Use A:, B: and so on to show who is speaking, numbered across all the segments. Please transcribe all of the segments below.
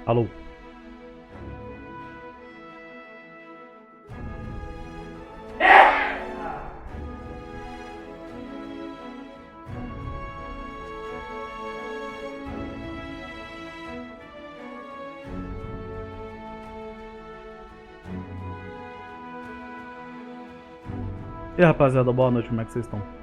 A: Alô? E aí, rapaziada, boa noite, como é que vocês estão?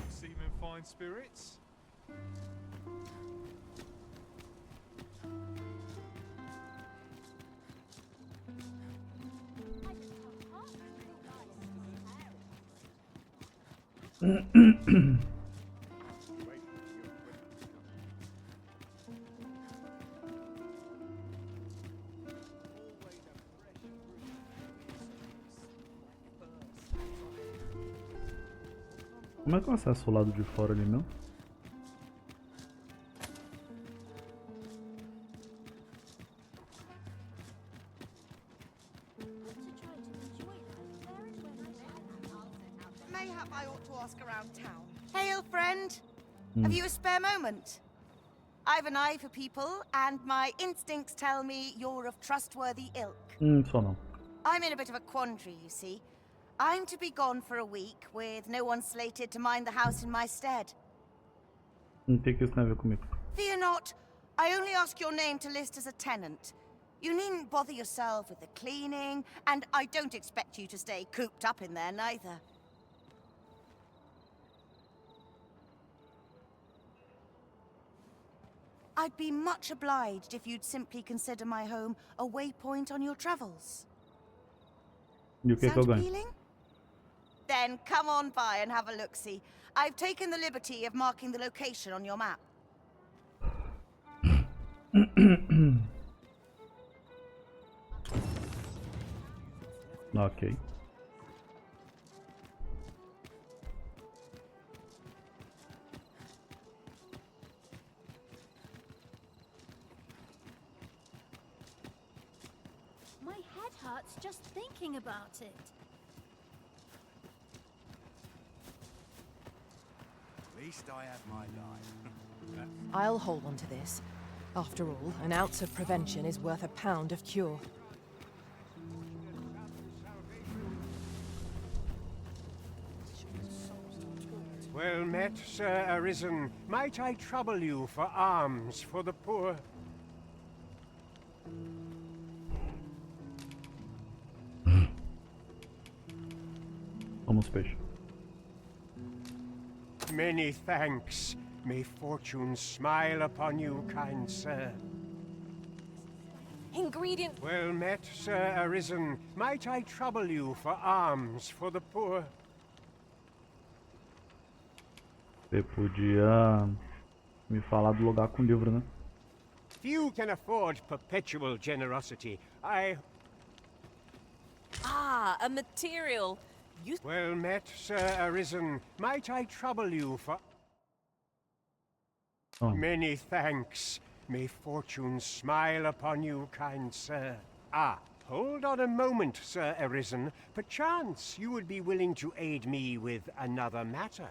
B: Seem in fine spirits?
A: Como é que eu acesso o lado de fora ali mesmo?
C: Mayhap I ought to ask around town. Hail, friend. Have you a spare moment? I've an eye for people, and my instincts tell me you're of trustworthy ilk.
A: Só não.
C: I'm in a bit of a quandary, you see. I'm to be gone for a week, with no one slated to mind the house in my stead.
A: Não tem que isso tem a ver comigo.
C: Fear not. I only ask your name to list as a tenant. You needn't bother yourself with the cleaning, and I don't expect you to stay cooped up in there, neither. I'd be much obliged if you'd simply consider my home a waypoint on your travels.
A: E o que que eu
C: Sound
A: ganho?
C: appealing? Then come on by and have a look-see. I've taken the liberty of marking the location on your map.
A: Ok.
D: My head hurts just thinking about it.
E: At least I have my life.
F: I'll hold on to this. After all, an ounce of prevention is worth a pound of cure.
G: Well met, Sir Arisen. Might I trouble you for alms for the poor?
A: Vamos, peixe.
G: Many thanks. May fortune smile upon you, kind sir.
F: Ingredient.
G: Well met, Sir Arisen. Might I trouble you for alms for the poor?
A: Você podia me falar do lugar com o livro, né?
G: Few can afford perpetual generosity.
F: Ah, a material.
G: Well met, Sir Arisen. Might I trouble you for...
A: Oh.
G: Many thanks. May fortune smile upon you, kind sir. Ah, hold on a moment, Sir Arisen. Perchance you would be willing to aid me with another matter.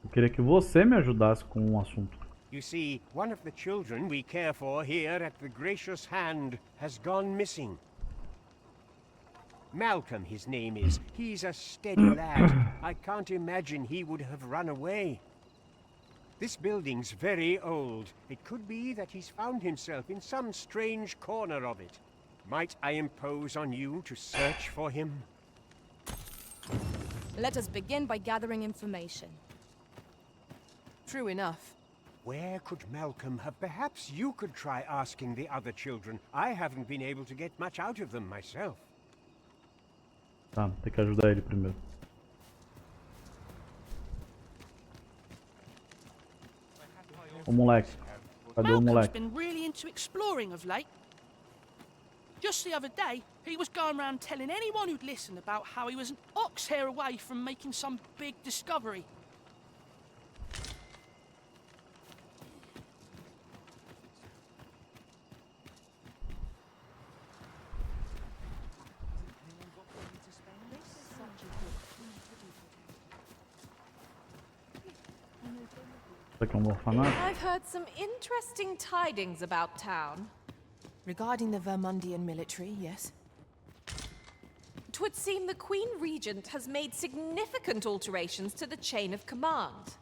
A: Eu queria que você me ajudasse com um assunto.
G: You see, one of the children we care for here at the Gracious Hand has gone missing. Malcolm, his name is. He's a steady lad. I can't imagine he would have run away. This building's very old. It could be that he's found himself in some strange corner of it. Might I impose on you to search for him?
H: Let us begin by gathering information.
F: True enough.
G: Where could Malcolm have? Perhaps you could try asking the other children. I haven't been able to get much out of them myself.
A: Tá, tem que ajudar ele primeiro. O moleque. Cadê o
I: Malcolm's
A: moleque?
I: been really into exploring of late. Just the other day, he was going around telling anyone who'd listen about how he was an ox hair away from making some big discovery.
A: Isso aqui é um orfanato?
F: I've heard some interesting tidings about town. Regarding the Vermundian military, yes. 'Twould seem the Queen Regent has made significant alterations to the chain of command.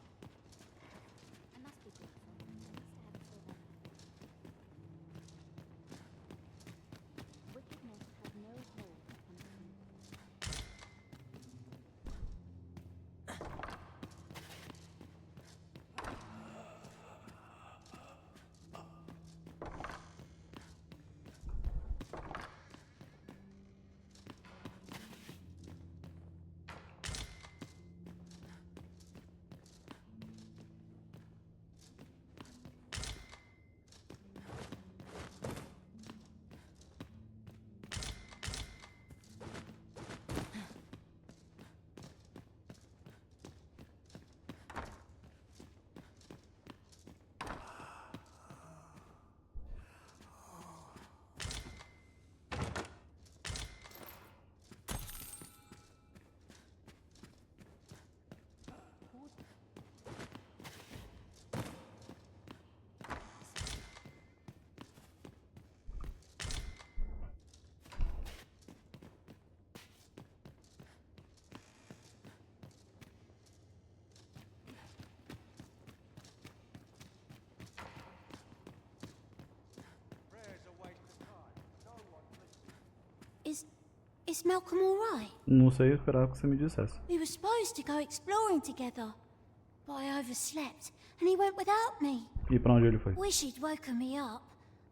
D: Is Malcolm all right?
A: Não sei, eu esperava que você me dissesse.
D: We were supposed to go exploring together, but I overslept and he went without me.
A: E pra onde ele foi?
D: Wish he'd woken me up.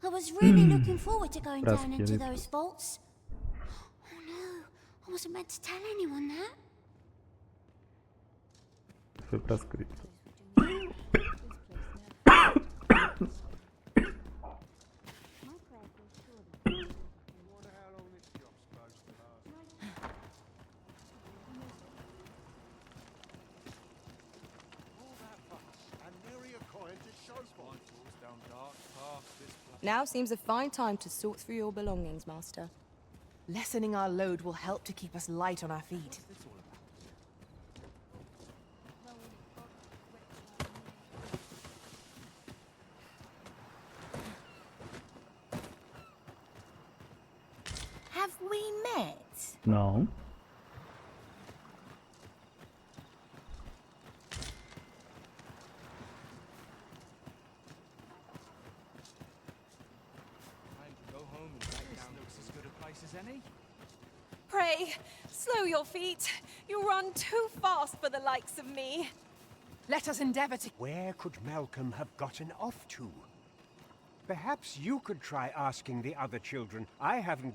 D: I was really looking forward to going
A: Parece
D: down
A: que
D: into
A: ele-
D: those vaults. Oh no, I wasn't meant to tell anyone that.
A: Foi pras criptas.
H: Now seems a fine time to sort through your belongings, Master.
F: Lessening our load will help to keep us light on our feet.
C: Have we met?
A: Não.
B: Go home and write down looks as good a place as any.
F: Pray, slow your feet. You run too fast for the likes of me. Let us endeavor to...
G: Where could Malcolm have gotten off to? Perhaps you could try asking the other children. I haven't...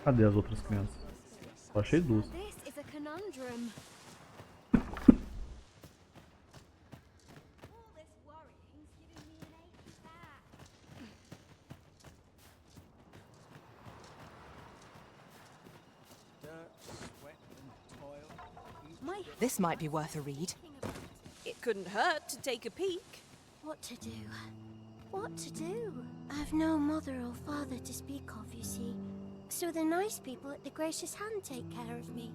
A: Cadê as outras crianças? Só achei duas.
D: This is a conundrum. All this worrying's giving me an achy back.
B: Dirt, sweat, and toil.
D: My
F: This might be worth a read. It couldn't hurt to take a peek.
D: What to do? What to do? I've no mother or father to speak of, you see. So the nice people at the Gracious Hand take care of me.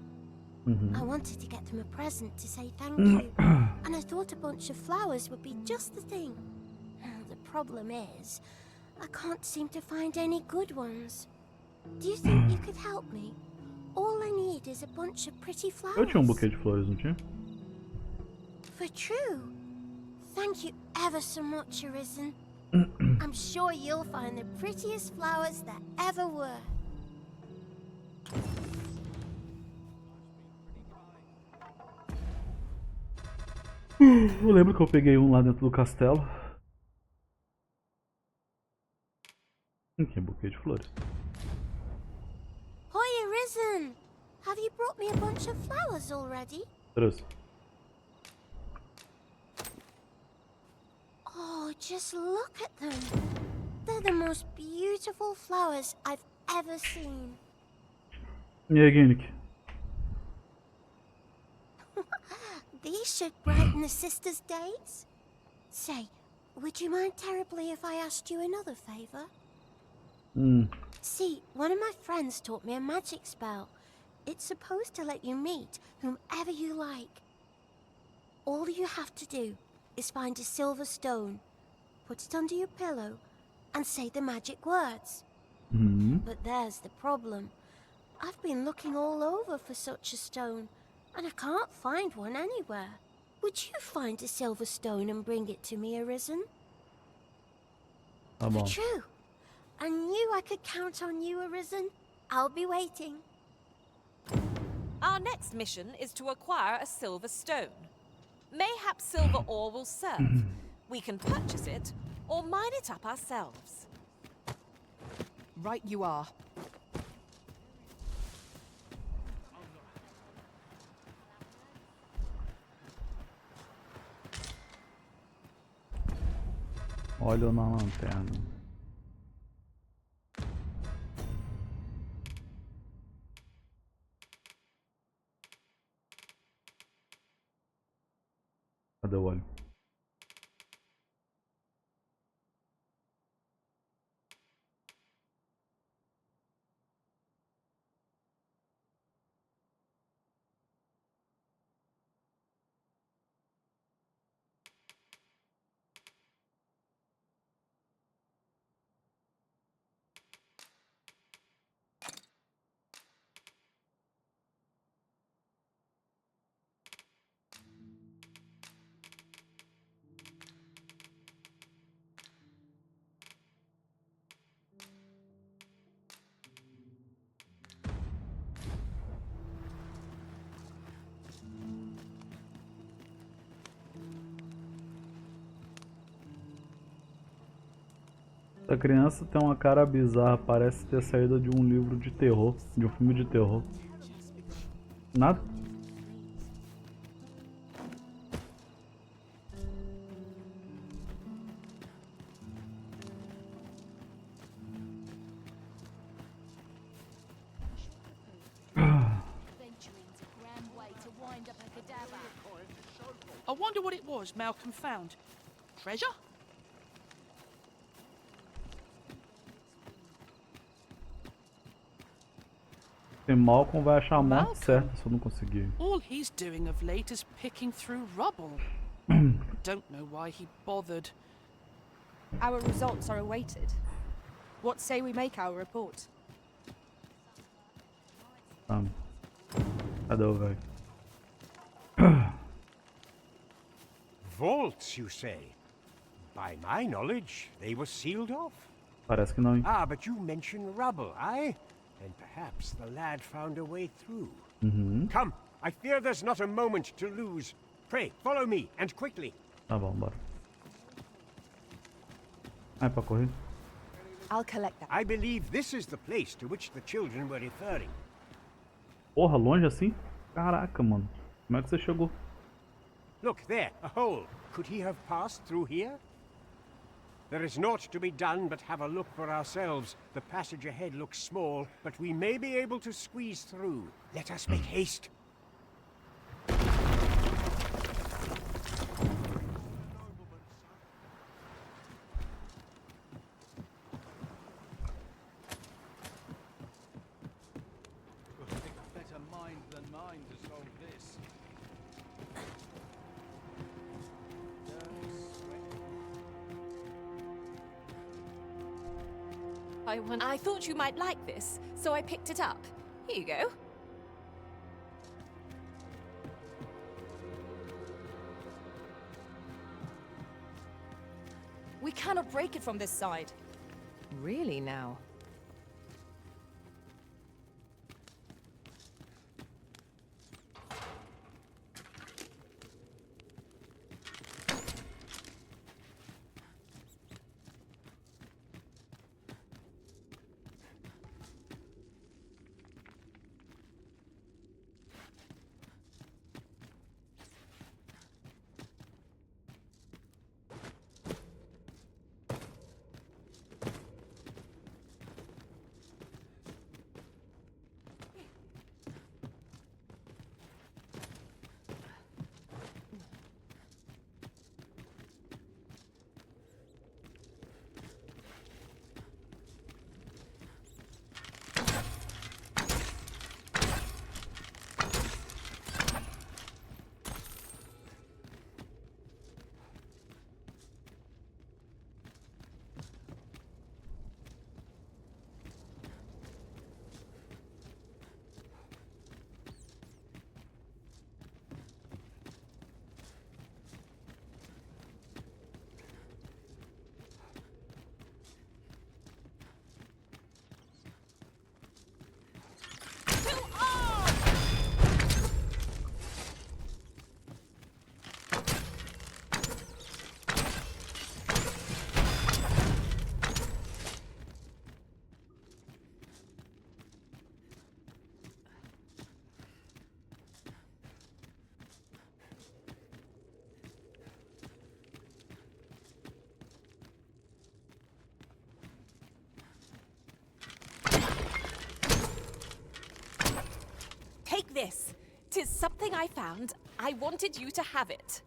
D: I wanted to get them a present to say thank you, and I thought a bunch of flowers would be just the thing. The problem is, I can't seem to find any good ones. Do you think you could help me? All I need is a bunch of pretty flowers.
A: Eu tinha um buquê de flores, não tinha?
D: For true. Thank you ever so much, Arisen. I'm sure you'll find the prettiest flowers that ever were.
A: Eu lembro que eu peguei um lá dentro do castelo. Aqui, buquê de flores.
D: Hi, Arisen. Have you brought me a bunch of flowers already?
A: Trouxe.
D: Oh, just look at them. They're the most beautiful flowers I've ever seen.
A: E aí, Gimmick?
D: These should brighten the sisters' days. Say, would you mind terribly if I asked you another favor? See, one of my friends taught me a magic spell. It's supposed to let you meet whomever you like. All you have to do is find a silver stone, put it under your pillow, and say the magic words. But there's the problem. I've been looking all over for such a stone, and I can't find one anywhere. Would you find a silver stone and bring it to me, Arisen?
A: Tá bom.
D: True. I knew I could count on you, Arisen. I'll be waiting.
F: Our next mission is to acquire a silver stone. Mayhap silver ore will serve. We can purchase it, or mine it up ourselves.
H: Right you are.
A: Olha na lanterna. Cadê o olho? Essa criança tem uma cara bizarra, parece ter saído de um livro de terror, de um filme de terror. Nada?
I: I wonder what it was Malcolm found. Treasure?
A: E Malcolm vai achar a morte certa se eu não conseguir.
I: All he's doing of late is picking through rubble. Don't know why he bothered.
H: Our results are awaited. What say we make our report?
A: Cadê o velho?
G: Vaults, you say? By my knowledge, they were sealed off.
A: Parece que não, hein?
G: Ah, but you mentioned rubble, aye? And perhaps the lad found a way through. Come, I fear there's not a moment to lose. Pray, follow me, and quickly.
A: Tá bom, bora. Ah, é pra correr?
H: I'll collect that.
G: I believe this is the place to which the children were referring.
A: Porra, longe assim? Caraca, mano. Como é que você chegou?
G: Look, there, a hole. Could he have passed through here? There is naught to be done but have a look for ourselves. The passage ahead looks small, but we may be able to squeeze through. Let us make haste.
E: Better mind than mine to solve this.
F: I thought you might like this, so I picked it up. Here you go.
H: We cannot break it from this side.
F: Really now? this. 'Tis something I found. I wanted you to have it.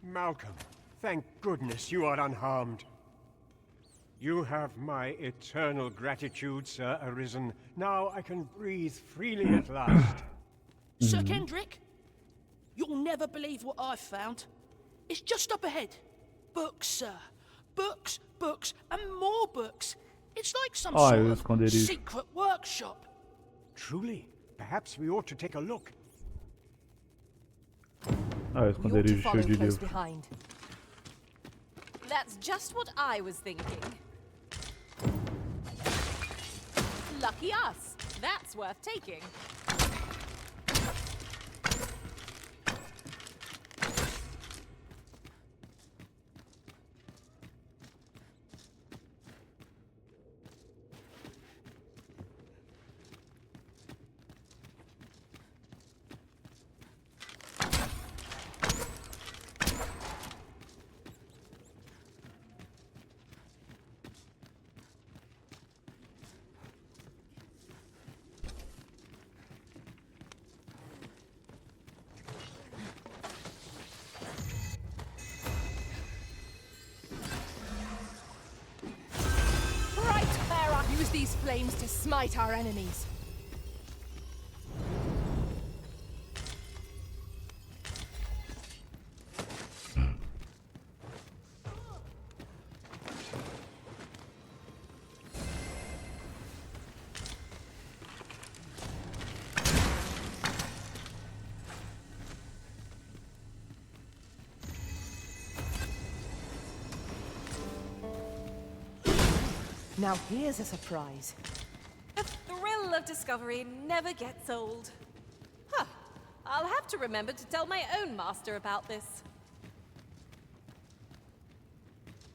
G: Malcolm, thank goodness you are unharmed. You have my eternal gratitude, Sir Arisen. Now I can breathe freely at last.
I: Sir Kendrick, you'll never believe what I've found. It's just up ahead. Books, sir. Books, books, and more books. It's like some sort of secret workshop.
G: Truly, perhaps we ought to take a look.
A: Ah, o esconderijo cheio de livros.
F: Behind. That's just what I was thinking. Lucky us. That's worth taking. Use these flames to smite our enemies. Now here's a surprise. The thrill of discovery never gets old. Huh. I'll have to remember to tell my own master about this.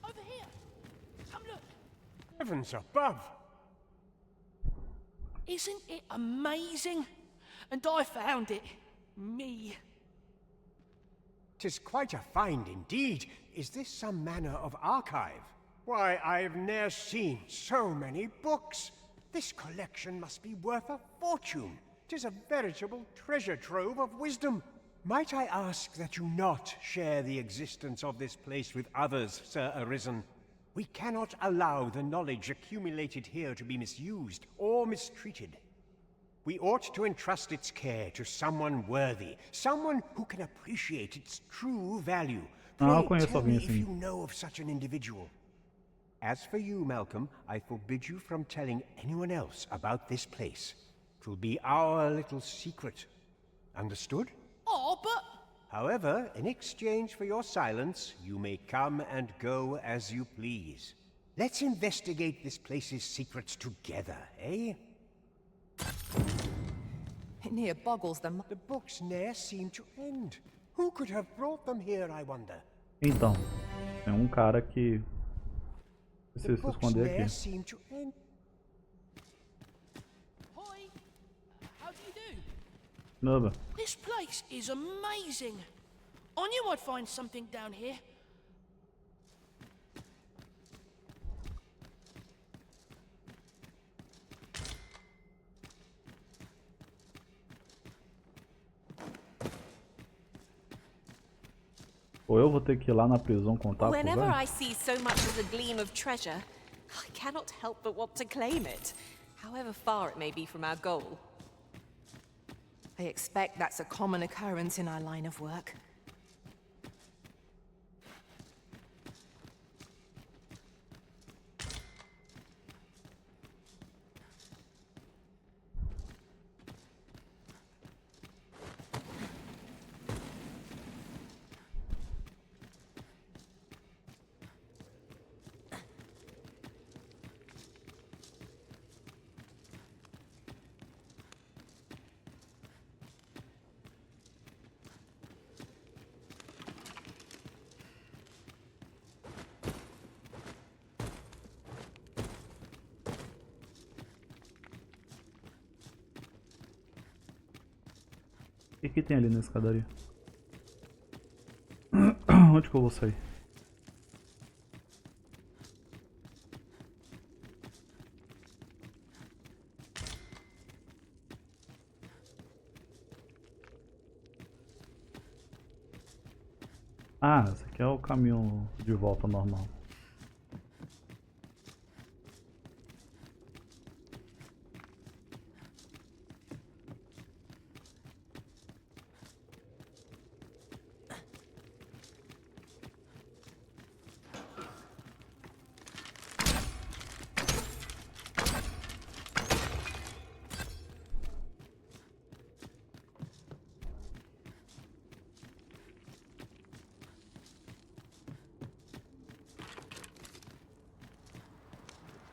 I: Over here. Come look.
G: Heavens above!
I: Isn't it amazing? And I found it. Me.
G: 'Tis quite a find indeed. Is this some manner of archive? Why, I've ne'er seen so many books. This collection must be worth a fortune. 'Tis a veritable treasure trove of wisdom. Might I ask that you not share the existence of this place with others, Sir Arisen? We cannot allow the knowledge accumulated here to be misused or mistreated. We ought to entrust its care to someone worthy, someone who can appreciate its true value. Pray, tell me if you know of such an individual. As for you, Malcolm, I forbid you from telling anyone else about this place. 'Twill be our little secret. Understood?
I: Oh, but...
G: However, in exchange for your silence, you may come and go as you please. Let's investigate this place's secrets together, eh?
F: It near boggles them.
G: The books ne'er seem to end. Who could have brought them here, I wonder?
A: Então, tem cara que precisa se esconder aqui.
I: Hi. How do you do?
A: Nada.
I: This place is amazing. I knew I'd find something down here.
A: Ou eu vou ter que ir lá na prisão contar pro
F: Whenever
A: velho?
F: I see so much as a gleam of treasure, I cannot help but want to claim it, however far it may be from our goal. I expect that's a common occurrence in our line of work.
A: O que tem ali na escadaria? Onde que eu vou sair? Ah, esse aqui é o caminho de volta normal.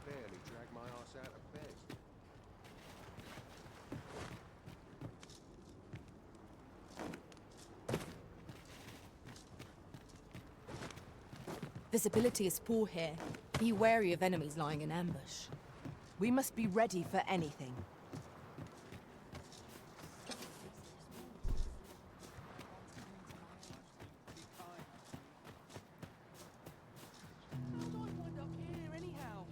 E: Barely drag my ass out of bed.
F: Visibility is poor here. Be wary of enemies lying in ambush. We must be ready for anything.
I: How did I wind up here anyhow?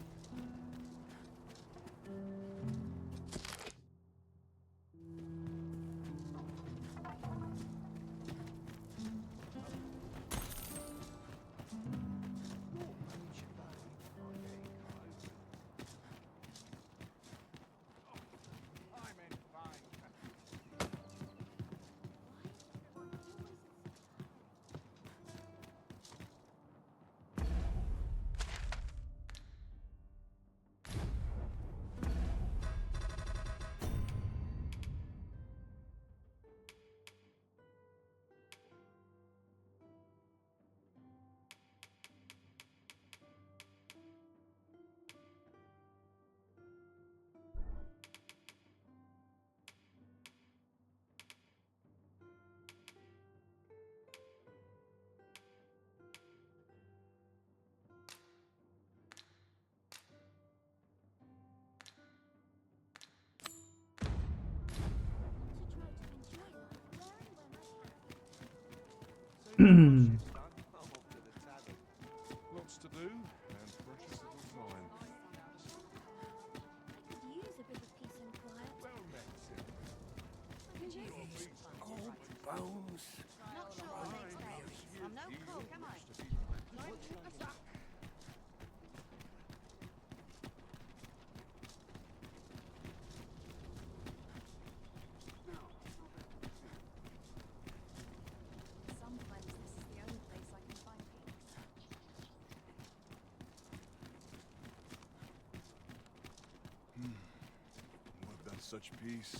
B: Lots to do, and precious little time.
D: Could use a bit of peace and quiet.
B: Well met, Sim.
G: Bones.
C: Not sure what makes berries. I'm no cook, am I? Sometimes this is the only place I can find peace.
B: What does such peace?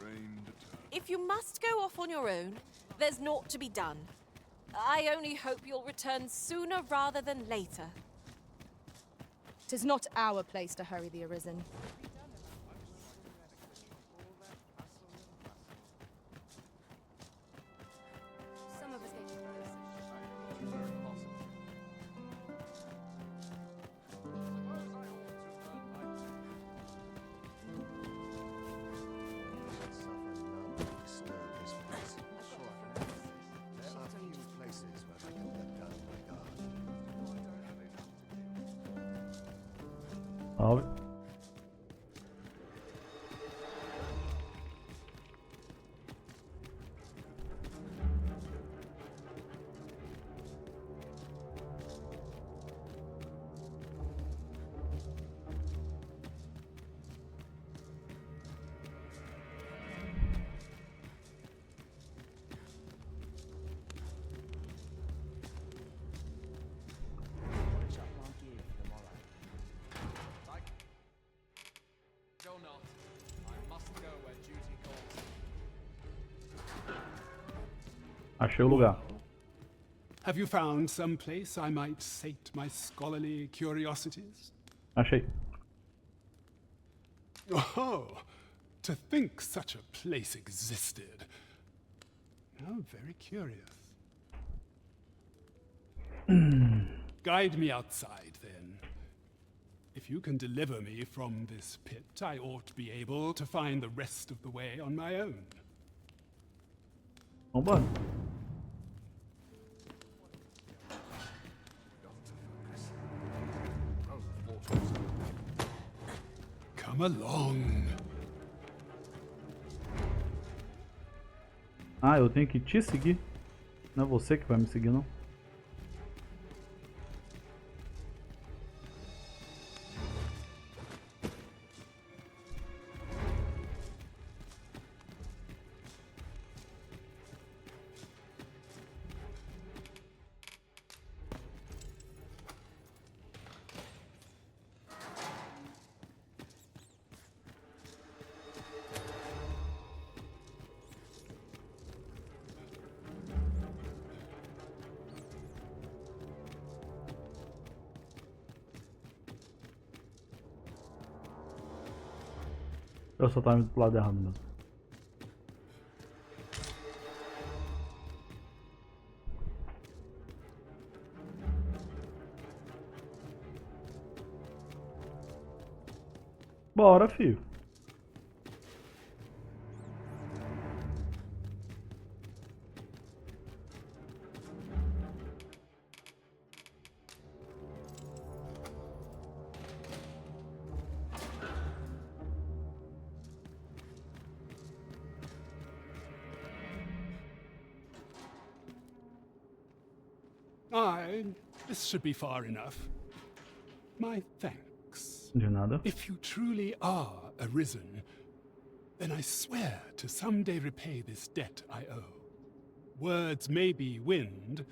B: Rain determined.
F: If you must go off on your own, there's naught to be done. I only hope you'll return sooner rather than later.
H: 'Tis not our place to hurry the Arisen.
D: Some of us get
E: There are few places where I can let down my guard.
A: Salve.
B: Go not. I must go where duty calls.
A: Achei o lugar.
J: Have you found some place I might sate my scholarly curiosities?
A: Achei.
J: Oh, to think such a place existed. How very curious. Guide me outside, then. If you can deliver me from this pit, I ought to be able to find the rest of the way on my own.
A: Vambora.
J: Come along.
A: Ah, eu tenho que te seguir. Não é você que vai me seguir, não. Eu só tava indo pro lado errado mesmo. Bora, filho.
J: This should be far enough. My thanks.
A: De nada.
J: If you truly are arisen, then I swear to someday repay this debt I owe. Words may be wind,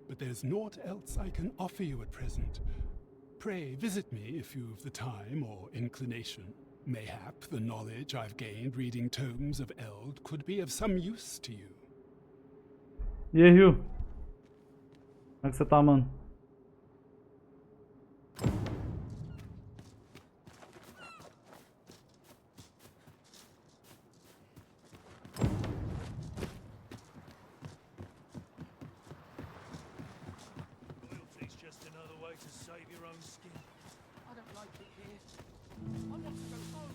J: but there's naught else I can offer you at present. Pray visit me if you've the time or inclination. Mayhap the knowledge I've gained reading tomes of Eld could be of some use to you.
A: E aí, Rio? Como é que você tá, mano?
K: Loyalty's just another way to save your own skin. I don't like it here. I want to go home.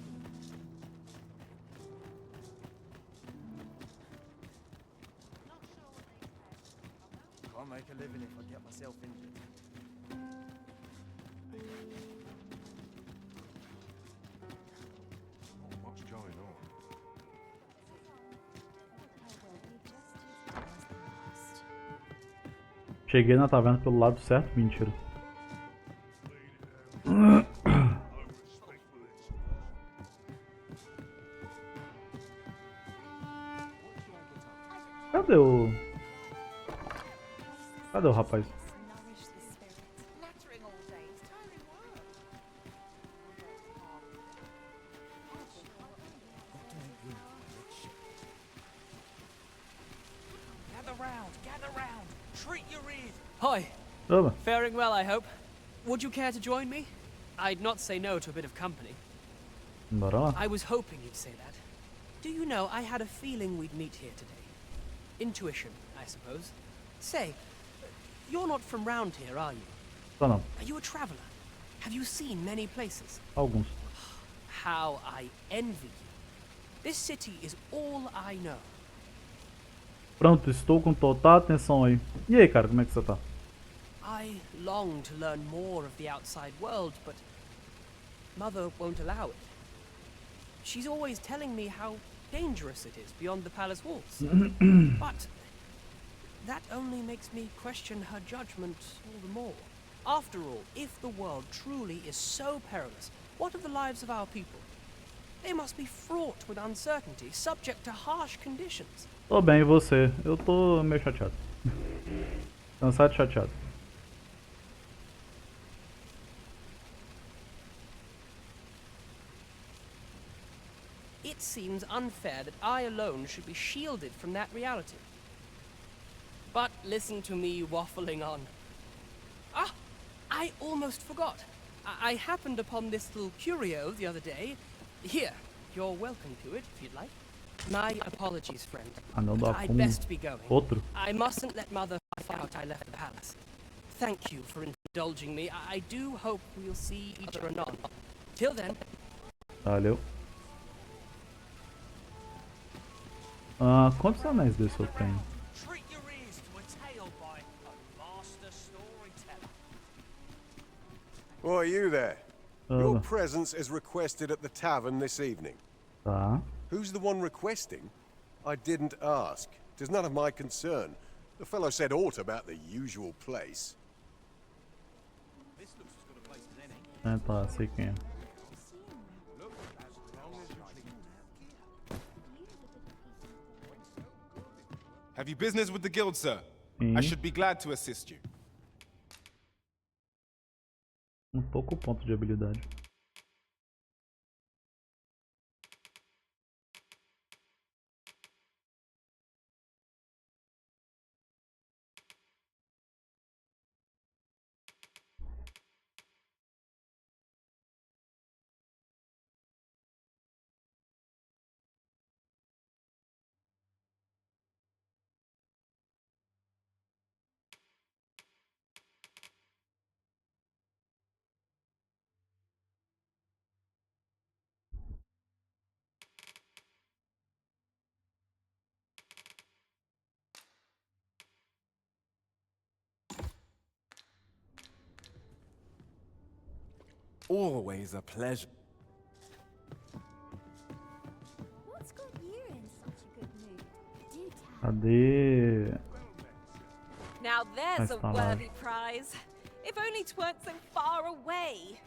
E: Can't make a living if I get myself injured. Not much going on.
A: Cheguei na taverna pelo lado certo? Mentira. Cadê o... Cadê o rapaz?
I: Gather round. Treat your ears. Hi.
A: Oba.
I: Faring well, I hope. Would you care to join me? I'd not say no to a bit of company.
A: Bora lá.
I: I was hoping you'd say that. Do you know, I had a feeling we'd meet here today. Intuition, I suppose. Say, you're not from round here, are you?
A: Tô não.
I: Are you a traveler? Have you seen many places?
A: Alguns.
I: How I envy you. This city is all I know.
A: Pronto, estou com total atenção aí. E aí, cara, como é que você tá?
I: I long to learn more of the outside world, but Mother won't allow it. She's always telling me how dangerous it is beyond the palace walls. But that only makes me question her judgment all the more. After all, if the world truly is so perilous, what of the lives of our people? They must be fraught with uncertainty, subject to harsh conditions.
A: Tô bem, e você? Eu tô meio chateado. Cansado e chateado.
I: It seems unfair that I alone should be shielded from that reality. But listen to me waffling on. Ah! I almost forgot. I happened upon this little curio the other day. Here, you're welcome to it if you'd like. My apologies, friend. I'd best be going.
A: Outro.
I: I mustn't let Mother find out I left the palace. Thank you for indulging me. I do hope we'll see each other anon. Till then.
A: Valeu. Quantos anéis desse eu tenho?
L: Why, you there? Your presence is requested at the tavern this evening.
A: Tá.
L: Who's the one requesting? I didn't ask. 'Tis none of my concern. The fellow said aught about the usual place.
A: É, tá, sei quem é.
M: Have you business with the guild, sir? I should be glad to assist you.
A: Pouco ponto de habilidade.
M: Always a pleasure.
D: What's got you in such a good mood? Do tell.
A: Cadê?
F: Now there's a
A: Estalagem.
F: worthy prize. If only 'tweren't so far away.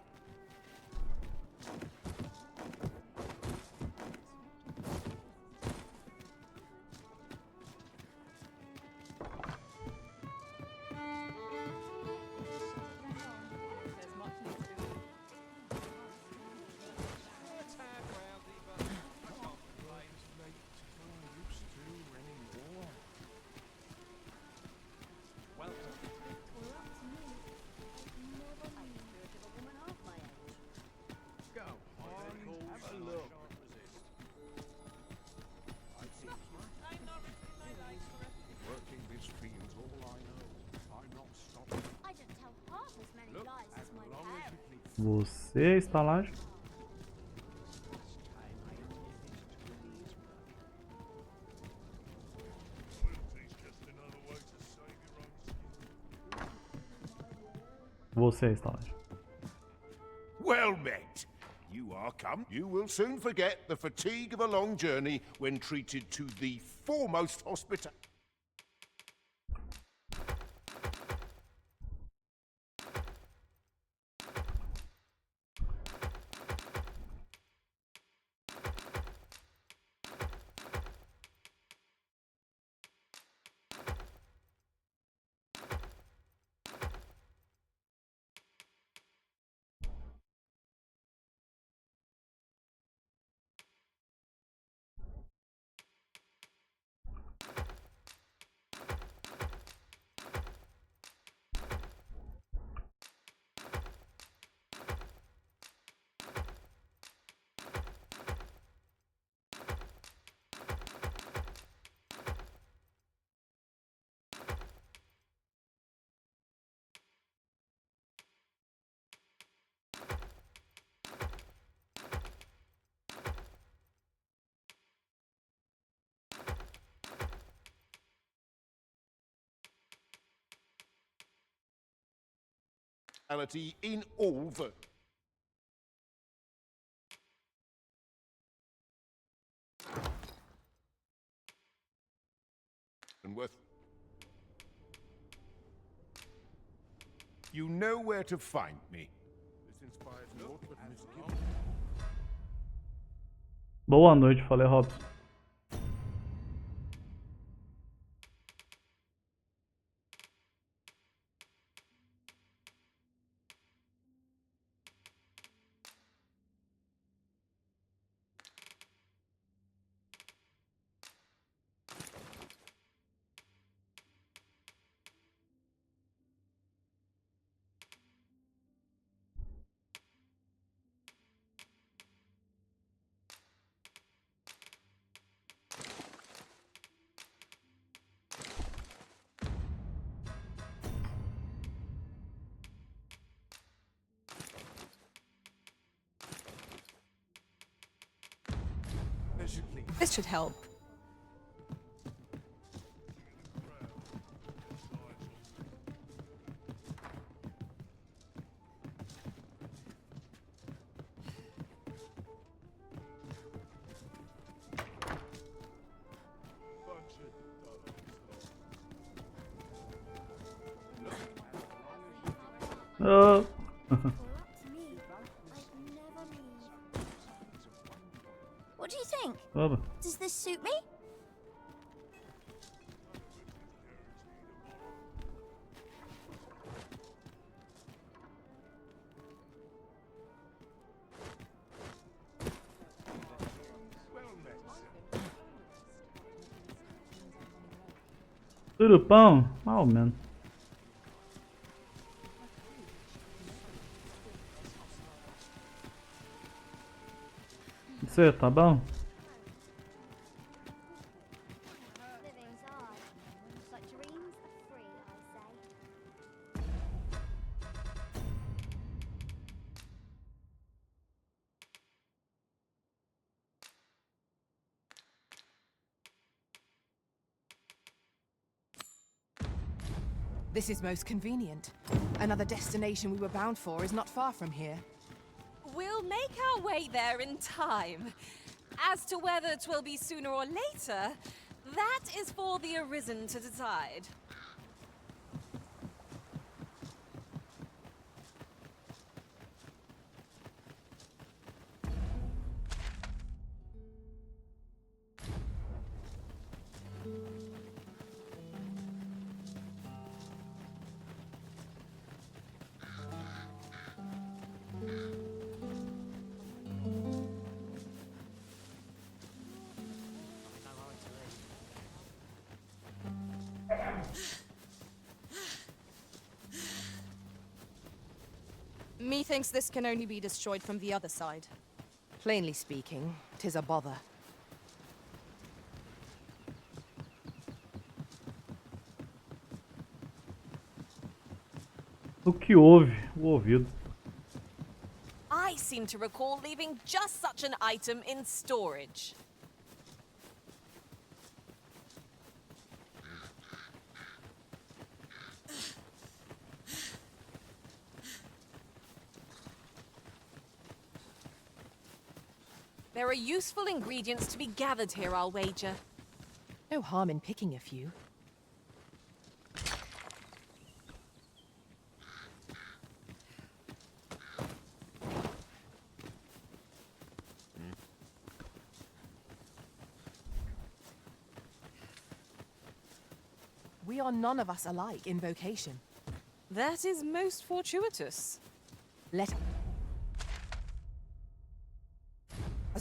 D: I don't tell half as many lies as my parents.
A: Você é a estalagem? Você é a estalagem.
N: Well met. You are come. You will soon forget the fatigue of a long journey when treated to the foremost hospitality. In all the and worth. You know where to find me. This inspires naught but misgiving.
A: Boa noite, falei Robson.
F: This should help.
A: Oh.
D: What do you think?
A: Opa.
D: Does this suit me?
A: Surupão? Mais ou menos. Você tá bom?
D: Living's hard, but dreams are free, I say.
F: This is most convenient. Another destination we were bound for is not far from here.
O: We'll make our way there in time. As to whether 'twill be sooner or later, that is for the Arisen to decide.
H: Methinks this can only be destroyed from the other side.
F: Plainly speaking, 'tis a bother.
A: O que houve? O ouvido.
O: I seem to recall leaving just such an item in storage. There are useful ingredients to be gathered here, I'll wager.
F: No harm in picking a few. We are none of us alike in vocation.
O: That is most fortuitous.
F: Let us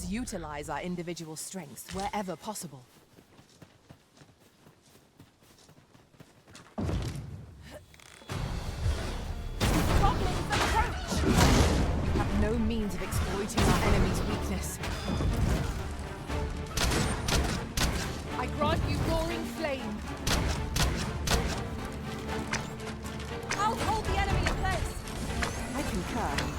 F: utilize our individual strengths wherever possible.
O: Goblins approach!
F: We have no means of exploiting our enemy's weakness.
H: I grant you roaring flame.
O: I'll hold the enemy in place.
F: I concur.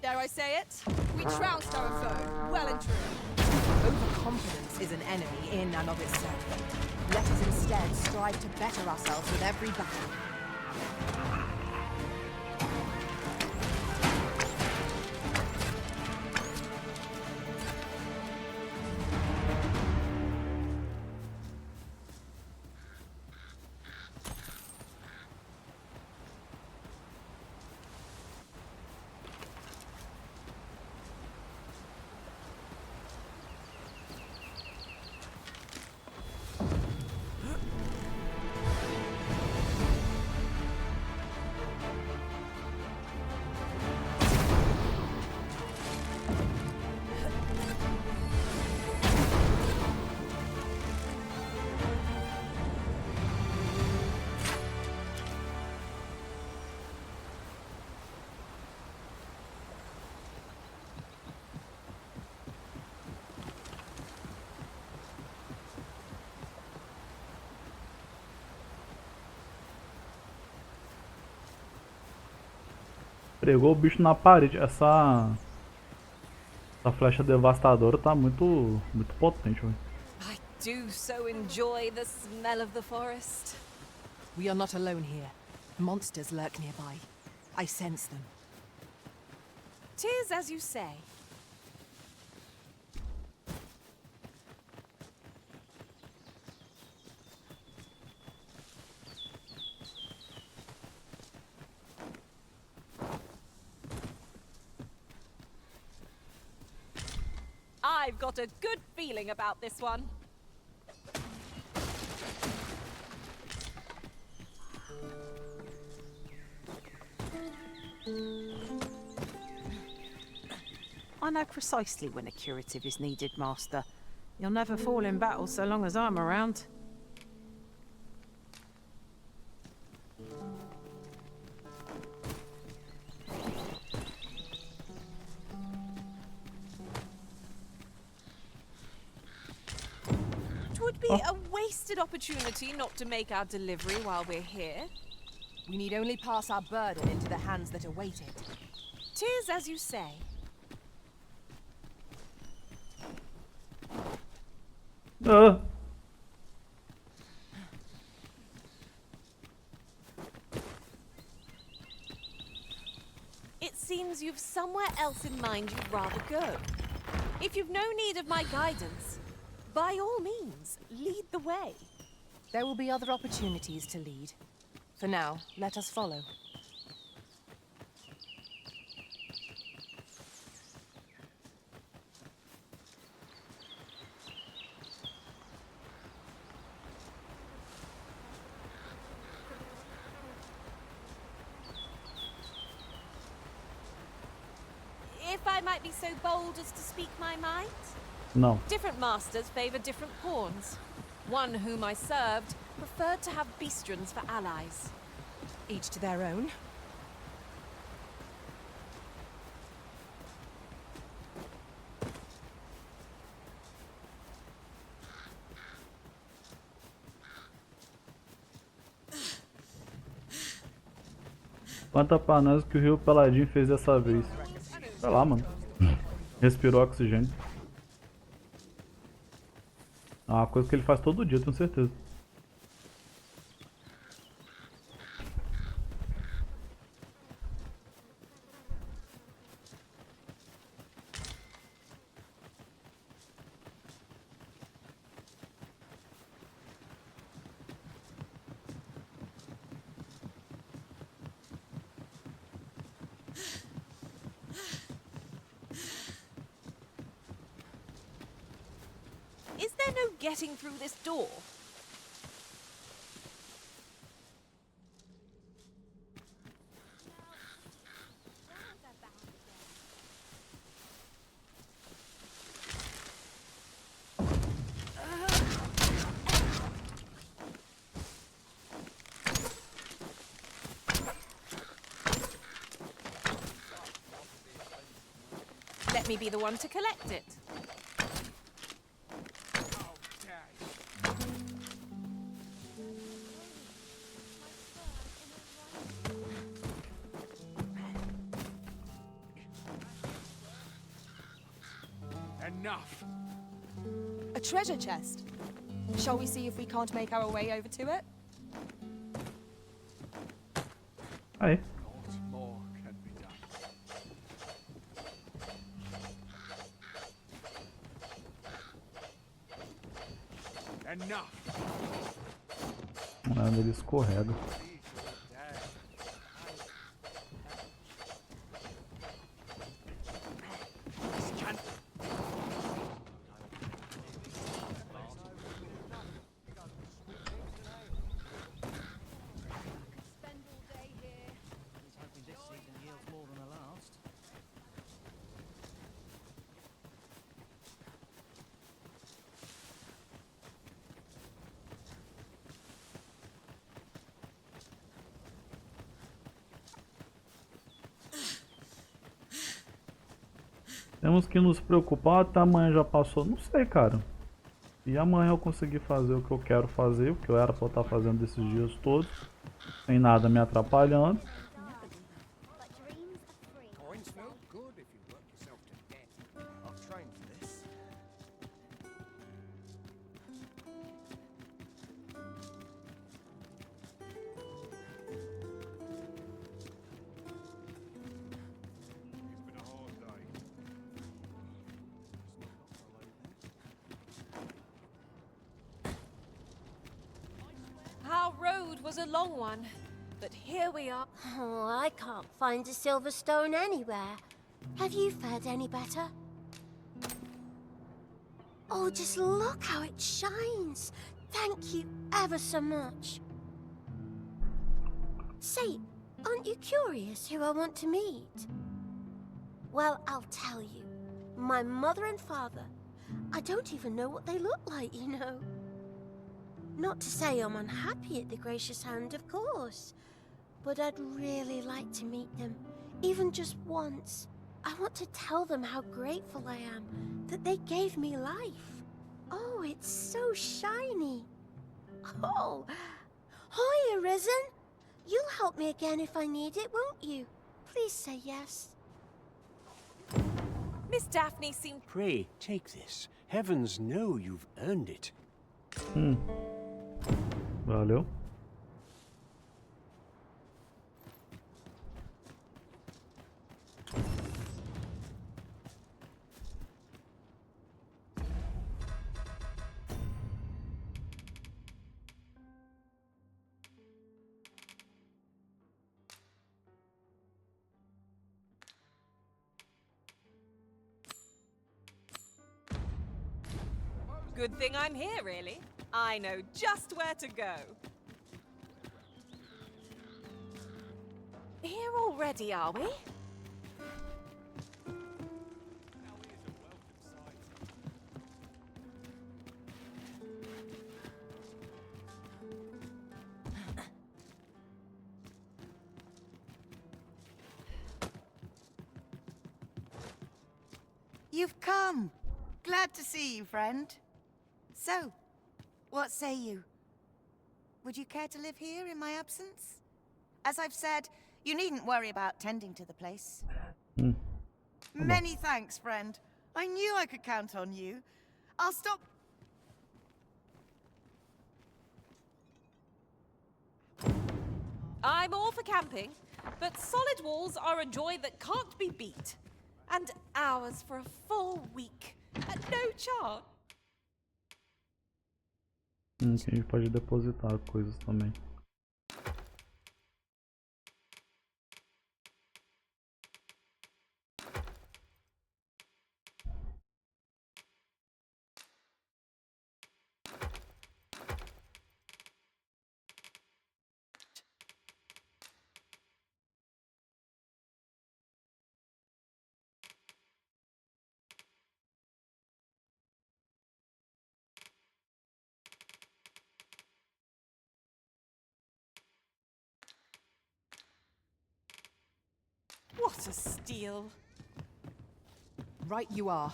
H: Dare I say it? We trounced our foe, well and true.
F: Overconfidence is an enemy in and of itself. Let us instead strive to better ourselves with every battle.
A: Pregou o bicho na parede. Essa flecha devastadora tá muito potente, velho.
F: I do so enjoy the smell of the forest.
H: We are not alone here. Monsters lurk nearby. I sense them.
F: 'Tis as you say. I've got a good feeling about this one.
P: I know precisely when a curative is needed, Master. You'll never fall in battle so long as I'm around.
F: It would be a wasted opportunity not to make our delivery while we're here.
H: We need only pass our burden into the hands that await it.
F: 'Tis as you say. It seems you've somewhere else in mind you'd rather go. If you've no need of my guidance, by all means, lead the way.
H: There will be other opportunities to lead. For now, let us follow.
F: If I might be so bold as to speak my mind?
A: No.
F: Different masters favor different pawns. One whom I served preferred to have beastrons for allies.
H: Each to their own.
A: Conta pra nós o que o Rio Peladinho fez dessa vez. Sei lá, mano. Respirou oxigênio. É uma coisa que ele faz todo dia, tenho certeza.
F: Is there no getting through this door? Let me be the one to collect it.
B: Enough.
H: A treasure chest. Shall we see if we can't make our way over to it?
A: Aí.
B: What more can be done? Enough.
A: Mano, ele escorrega. Temos que nos preocupar, até amanhã já passou, não sei, cara. E amanhã eu conseguir fazer o que eu quero fazer, o que eu era pra eu estar fazendo esses dias todos, sem nada me atrapalhando.
O: was a long one, but here we are.
D: Oh, I can't find a silver stone anywhere. Have you fared any better? Oh, just look how it shines. Thank you ever so much. Say, aren't you curious who I want to meet? Well, I'll tell you. My mother and father. I don't even know what they look like, you know. Not to say I'm unhappy at the Gracious Hand, of course. But I'd really like to meet them, even just once. I want to tell them how grateful I am that they gave me life. Oh, it's so shiny. Oh, hi, Arisen. You'll help me again if I need it, won't you? Please say yes.
O: Miss Daphne seemed...
G: Pray, take this. Heavens know you've earned it.
A: Valeu.
O: Good thing I'm here, really. I know just where to go. Here already, are we?
C: You've come. Glad to see you, friend. So, what say you? Would you care to live here in my absence? As I've said, you needn't worry about tending to the place. Many thanks, friend. I knew I could count on you. I'll stop...
O: I'm all for camping, but solid walls are a joy that can't be beat. And hours for a full week at no charge.
A: Que a gente pode depositar coisas também.
F: What a steal. Right you are.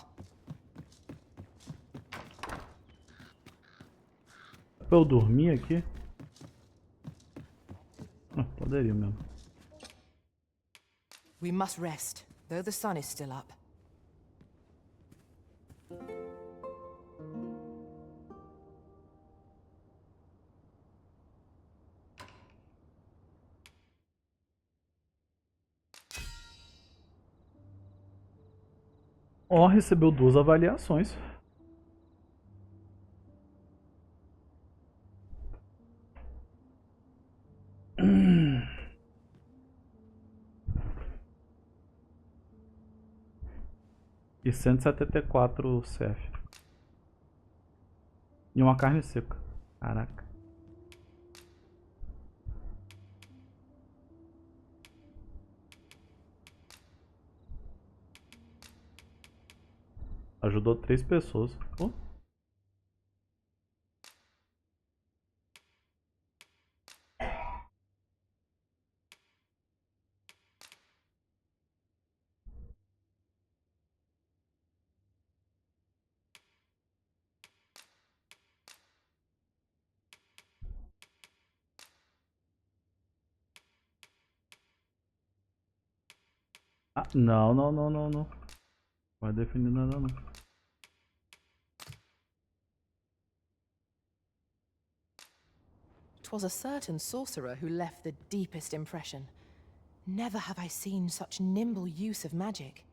A: Pra eu dormir aqui? Ah, poderia mesmo.
F: We must rest, though the sun is still up.
A: Ó, recebeu 2 avaliações. E 174 CF. E uma carne seca. Caraca. Ajudou 3 pessoas. Oh. Ah, não, não, não, não, não. Vai definir nada não.
F: Twas a certain sorcerer who left the deepest impression. Never have I seen such nimble use of magic.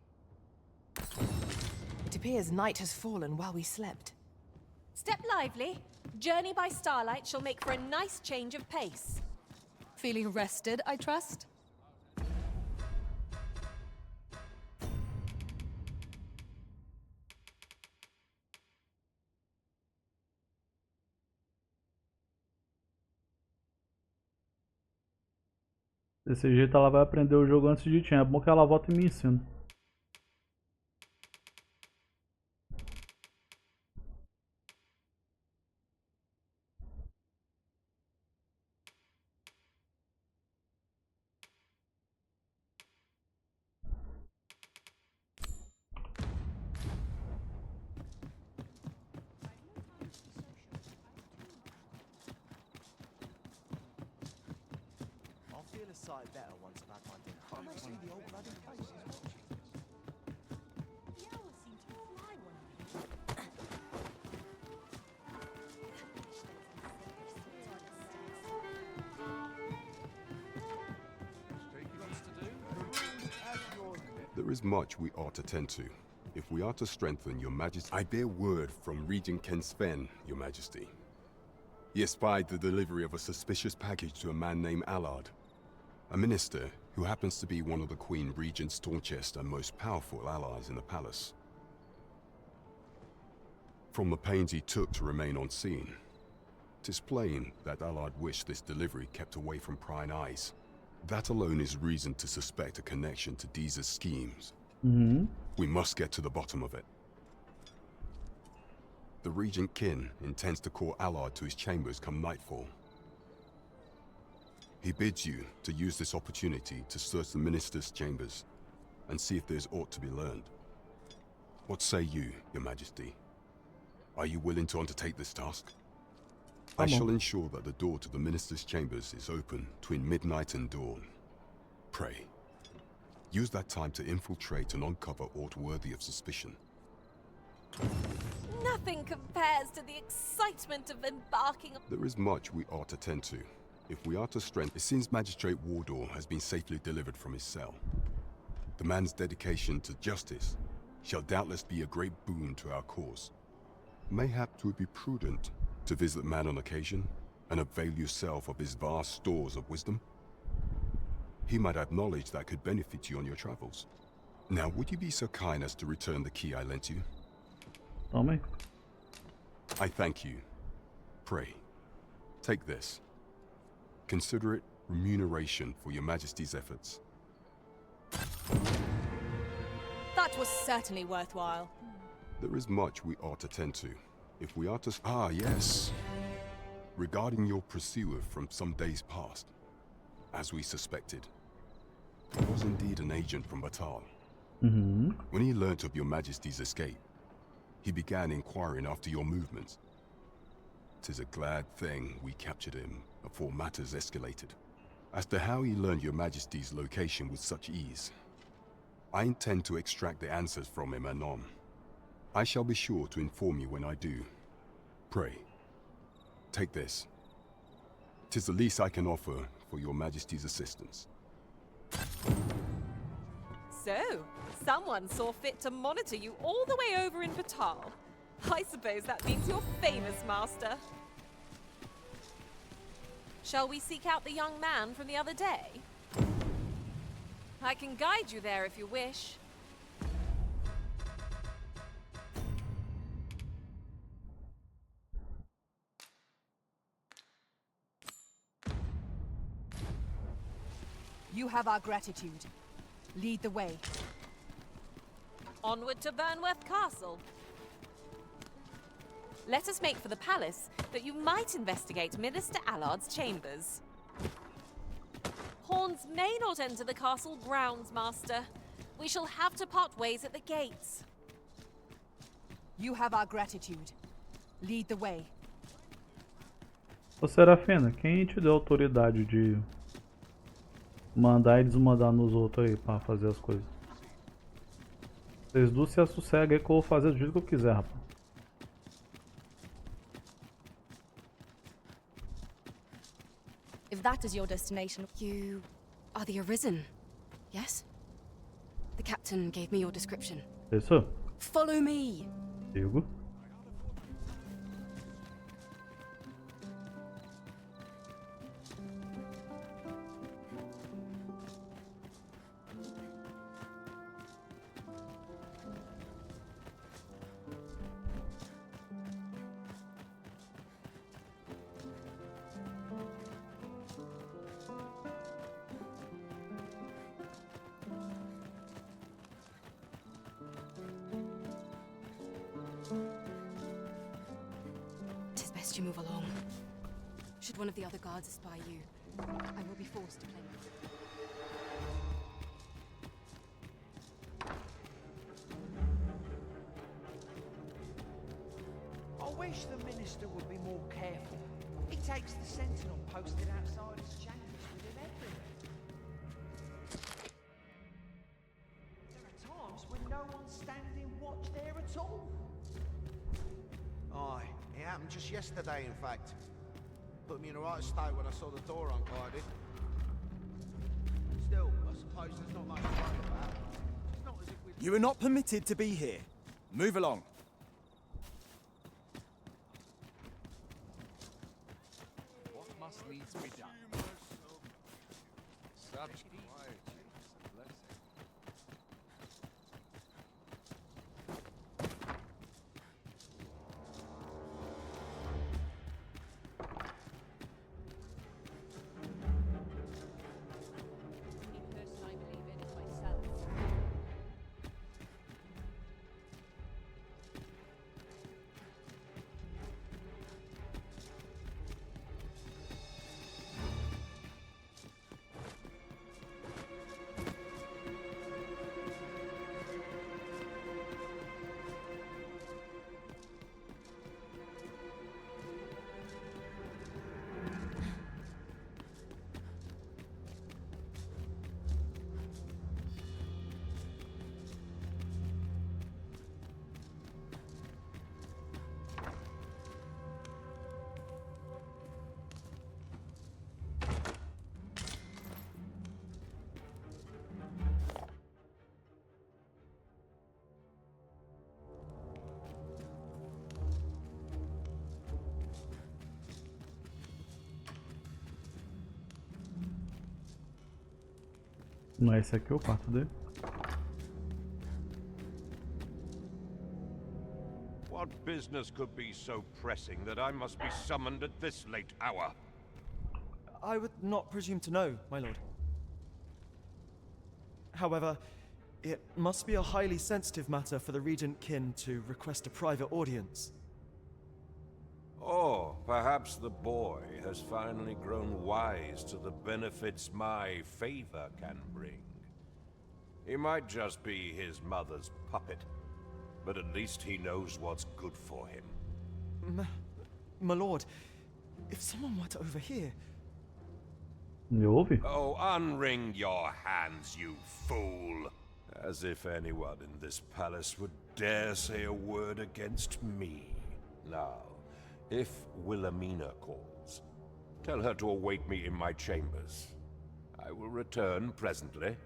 F: It appears night has fallen while we slept.
O: Step lively. Journey by starlight shall make for a nice change of pace.
H: Feeling rested, I trust?
A: Desse jeito ela vai aprender o jogo antes de ti. É bom que ela volta e me ensina.
Q: I'll feel a sight better once I've had my dinner. I may see the old bloody places watching.
R: There is much we ought to tend to. If we are to strengthen your majesty, I bear word from Regent Ken Sven, your majesty. He espied the delivery of a suspicious package to a man named Allard, a minister who happens to be one of the Queen Regent's staunchest and most powerful allies in the palace. From the pains he took to remain on scene, 'tis plain that Allard wished this delivery kept away from prying eyes. That alone is reason to suspect a connection to Deeza's schemes. We must get to the bottom of it. The Regent Kin intends to call Allard to his chambers come nightfall. He bids you to use this opportunity to search the minister's chambers and see if there's aught to be learned. What say you, your majesty? Are you willing to undertake this task? I shall ensure that the door to the minister's chambers is open between midnight and dawn. Pray, use that time to infiltrate and uncover aught worthy of suspicion.
O: Nothing compares to the excitement of embarking on...
R: There is much we ought to tend to. If we are to strengthen... It seems Magistrate Wardor has been safely delivered from his cell. The man's dedication to justice shall doubtless be a great boon to our cause. Mayhap 'twould be prudent to visit the man on occasion and avail yourself of his vast stores of wisdom. He might have knowledge that could benefit you on your travels. Now, would you be so kind as to return the key I lent you?
A: Tommy.
R: I thank you. Pray, take this. Consider it remuneration for your majesty's efforts.
H: That was certainly worthwhile.
R: There is much we ought to tend to. If we are to... Ah, yes. Regarding your pursuer from some days past, as we suspected, he was indeed an agent from Batal. When he learnt of your majesty's escape, he began inquiring after your movements. 'Tis a glad thing we captured him before matters escalated. As to how he learned your majesty's location with such ease, I intend to extract the answers from him anon. I shall be sure to inform you when I do. Pray, take this. 'Tis the least I can offer for your majesty's assistance.
O: So, someone saw fit to monitor you all the way over in Batal. I suppose that means you're famous, Master. Shall we seek out the young man from the other day? I can guide you there if you wish.
H: You have our gratitude. Lead the way.
O: Onward to Burnworth Castle. Let us make for the palace, that you might investigate Minister Allard's chambers. Horns may not enter the castle grounds, Master. We shall have to part ways at the gates.
H: You have our gratitude. Lead the way.
A: Ô Serafina, quem te deu autoridade de mandar e desmandar nos outros aí pra fazer as coisas? Vocês duas se assossegam aí que eu vou fazer do jeito que eu quiser, rapaz.
H: If that is your destination,
S: you are the Arisen, yes? The captain gave me your description.
A: Isso?
S: Follow me.
A: Digo.
S: best you move along. Should one of the other guards spy you, I will be forced to play nice.
Q: I wish the minister would be more careful. He takes the sentinel posted outside his chambers with him everywhere. There are times when no one's standing watch there at all.
E: Aye, it happened just yesterday, in fact. Put me in the right state when I saw the door unguarded. Still, I suppose there's not much to worry about. It's not as if we...
T: You are not permitted to be here. Move along.
B: What must needs be done? Such quiet. Blessing.
A: Não é esse aqui o quarto dele?
N: What business could be so pressing that I must be summoned at this late hour?
T: I would not presume to know, my lord. However, it must be a highly sensitive matter for the Regent Kin to request a private audience.
N: Or perhaps the boy has finally grown wise to the benefits my favor can bring. He might just be his mother's puppet, but at least he knows what's good for him.
T: My lord, if someone were to overhear...
N: Oh, unwring your hands, you fool! As if anyone in this palace would dare say a word against me. Now, if Wilhelmina calls, tell her to await me in my chambers. I will return presently.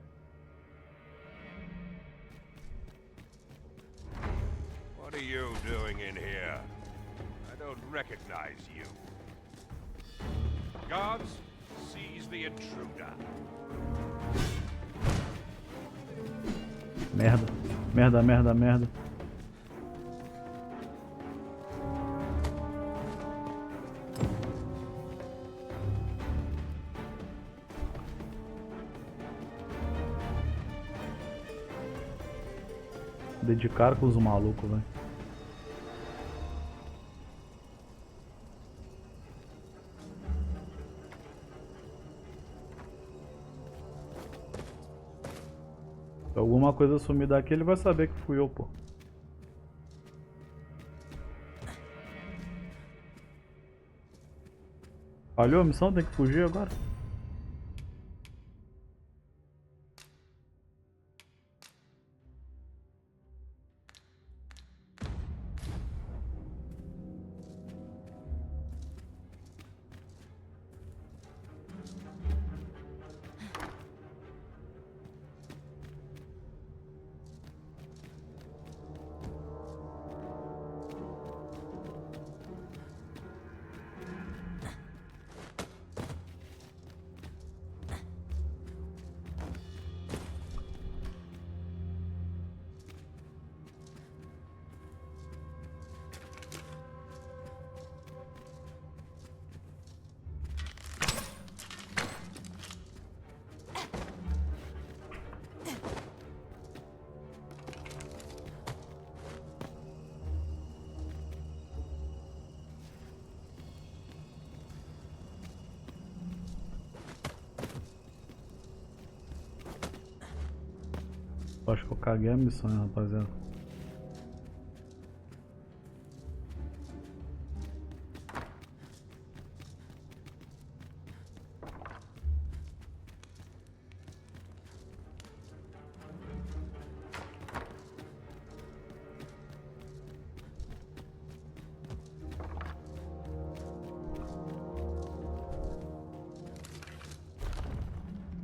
N: What are you doing in here? I don't recognize you. Guards, seize the intruder.
A: Merda, merda, merda, merda. Dedicar com os malucos, velho. Se alguma coisa sumir daqui, ele vai saber que fui eu, pô. Falhou a missão? Tem que fugir agora? Eu acho que eu caguei a missão, hein, rapaziada.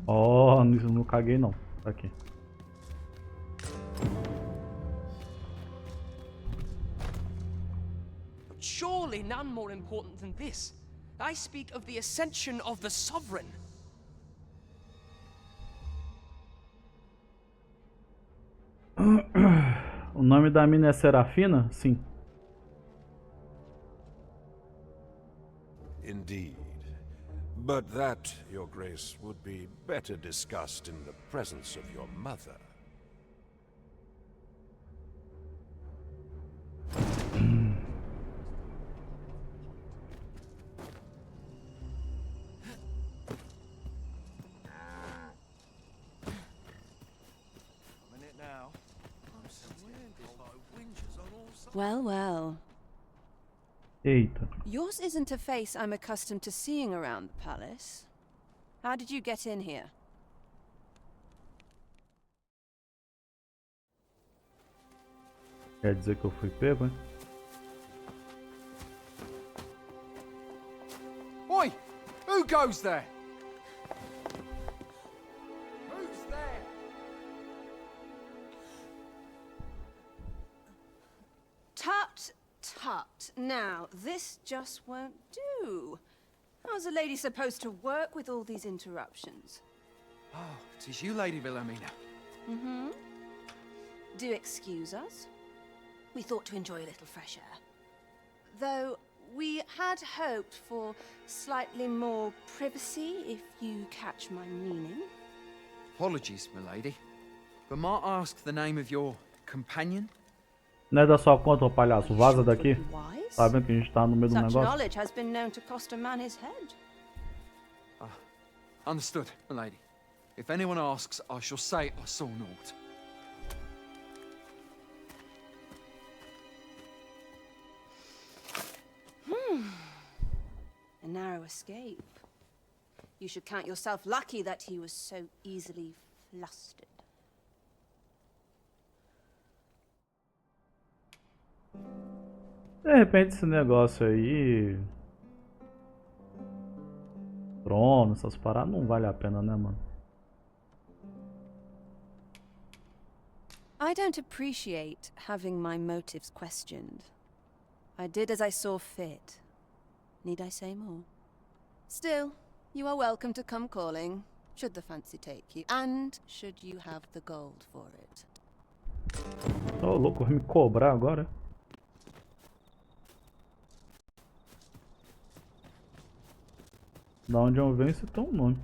A: Oh, não caguei não. Tá aqui.
I: Surely none more important than this. I speak of the ascension of the sovereign.
A: O nome da mina é Serafina? Sim.
N: Indeed. But that, Your Grace, would be better discussed in the presence of your mother.
U: Well, well.
A: Eita.
U: Yours isn't a face I'm accustomed to seeing around the palace. How did you get in here?
A: Quer dizer que eu fui pego, hein?
B: Oi! Who goes there? Who's there?
U: Tut, tut. Now, this just won't do. How's a lady supposed to work with all these interruptions?
B: Oh, it is you, Lady Wilhelmina.
U: Mm-hmm. Do excuse us. We thought to enjoy a little fresh air. Though we had hoped for slightly more privacy, if you catch my meaning.
B: Apologies, milady. But might I ask the name of your companion?
A: Não é da sua conta, ô palhaço. Vaza daqui. Tá vendo que a gente tá no meio do
U: Such
A: negócio?
U: knowledge has been known to cost a man his head.
B: Understood, milady. If anyone asks, I shall say I saw naught.
U: A narrow escape. You should count yourself lucky that he was so easily flustered.
A: De repente esse negócio aí... Trono, essas paradas não vale a pena, né, mano?
U: I don't appreciate having my motives questioned. I did as I saw fit. Need I say more? Still, you are welcome to come calling, should the fancy take you, and should you have the gold for it.
A: Ô, louco, vai me cobrar agora? Da onde eu venho, esse teu nome.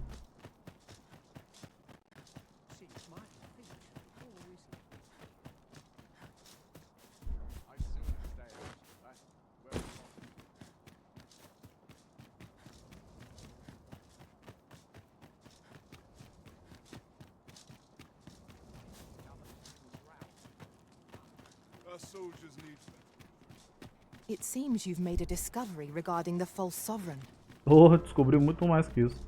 F: It seems you've made a discovery regarding the false sovereign.
A: Porra, descobri muito mais que isso.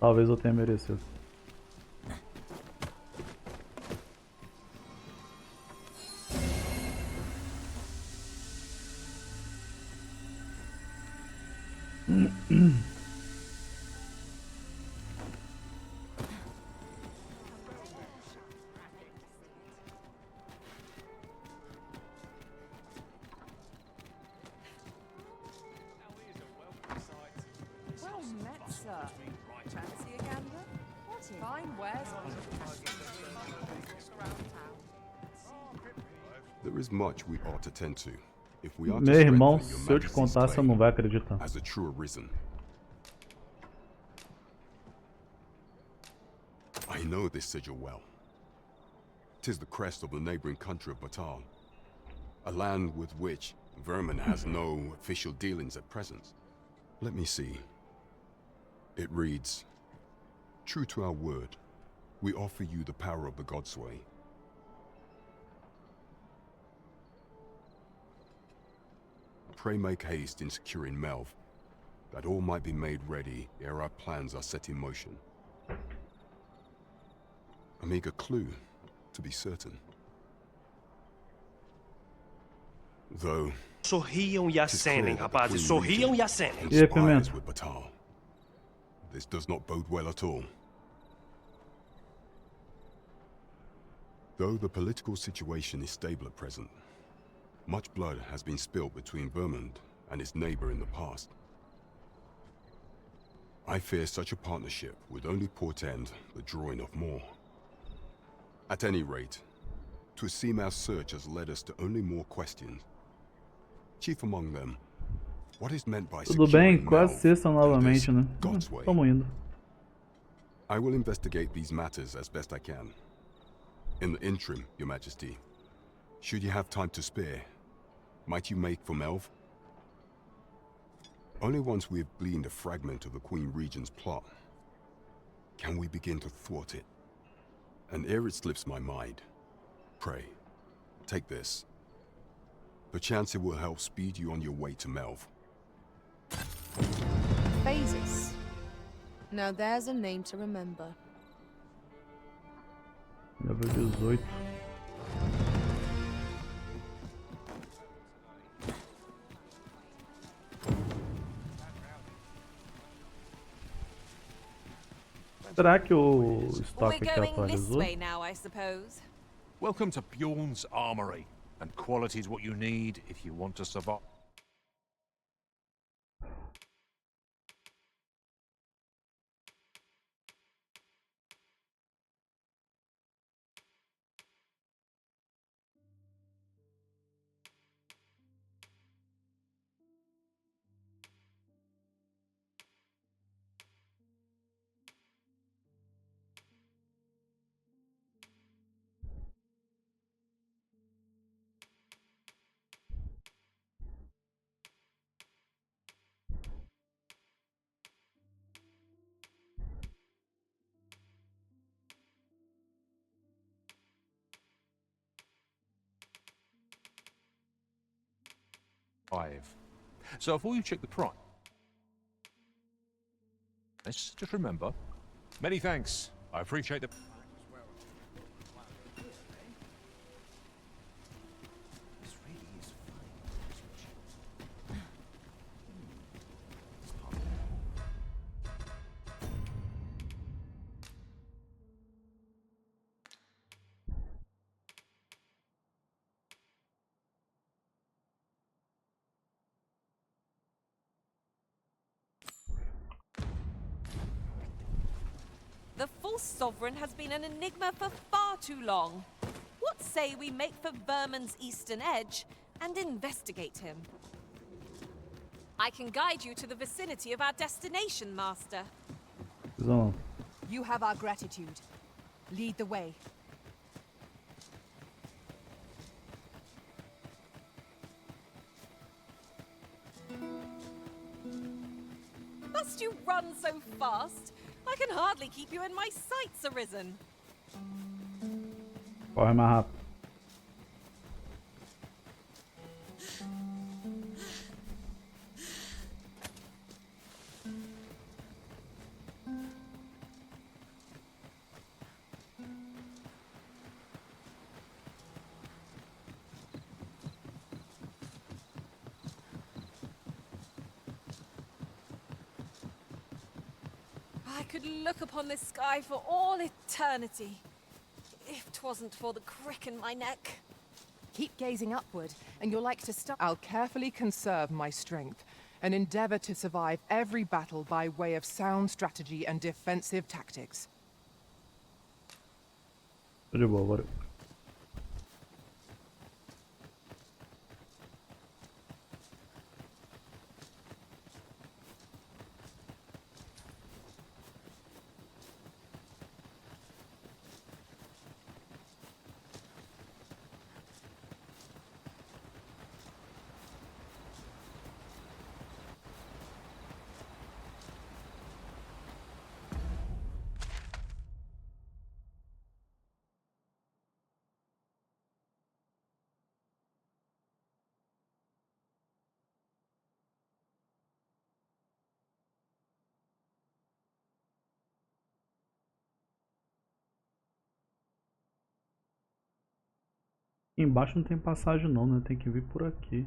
A: Talvez eu tenha merecido.
F: Well met, sir. Fancy a gander? Fine wares on.
R: There is much we ought to tend to if we are to
A: Meu irmão,
R: strengthen your
A: se eu te
R: majesty's
A: contar, você não
R: claim
A: vai acreditar.
R: as a true arisen. I know this sigil well. 'Tis the crest of the neighboring country of Batal, a land with which Vermin has no official dealings at present. Let me see. It reads, "True to our word, we offer you the power of the Godsway. Pray make haste in securing Melv, that all might be made ready ere our plans are set in motion." A meager clue, to be certain. Though,
J: Sorriam e acenem, rapazes. Sorriam e acenem.
R: conspires with Batal. This does not bode well at all. Though the political situation is stable at present, much blood has been spilled between Vermund and its neighbor in the past. I fear such a partnership would only portend the drawing of more. At any rate, 'twould seem our search has led us to only more questions. Chief among them, what is meant by
A: Tudo bem?
R: securing
A: Quase
R: Melv
A: sexta novamente, né?
R: God's way?
A: Tamo indo.
R: I will investigate these matters as best I can. In the interim, Your Majesty, should you have time to spare, might you make for Melv? Only once we have gleaned a fragment of the Queen Regent's plot can we begin to thwart it. And ere it slips my mind, pray, take this. Perchance it will help speed you on your way to Melv.
H: Phases. Now there's a name to remember.
A: Level 18. Será que o estoque aqui atualizou?
O: Now, I suppose.
V: Welcome to Bjorn's Armory, and quality's what you need if you want to survive. So before you check the price, just remember, many thanks. I appreciate the...
O: The false sovereign has been an enigma for far too long. What say we make for Vermin's eastern edge and investigate him? I can guide you to the vicinity of our destination, Master.
A: So.
H: You have our gratitude. Lead the way.
O: Must you run so fast? I can hardly keep you in my sights, Arisen.
A: Corre mais rápido.
O: I could look upon this sky for all eternity, if 'twasn't for the crick in my neck.
W: Keep gazing upward, and you're like to stop. I'll carefully conserve my strength, and endeavor to survive every battle by way of sound strategy and defensive tactics.
A: Tô de boa, valeu. Embaixo não tem passagem não, né? Tem que vir por aqui.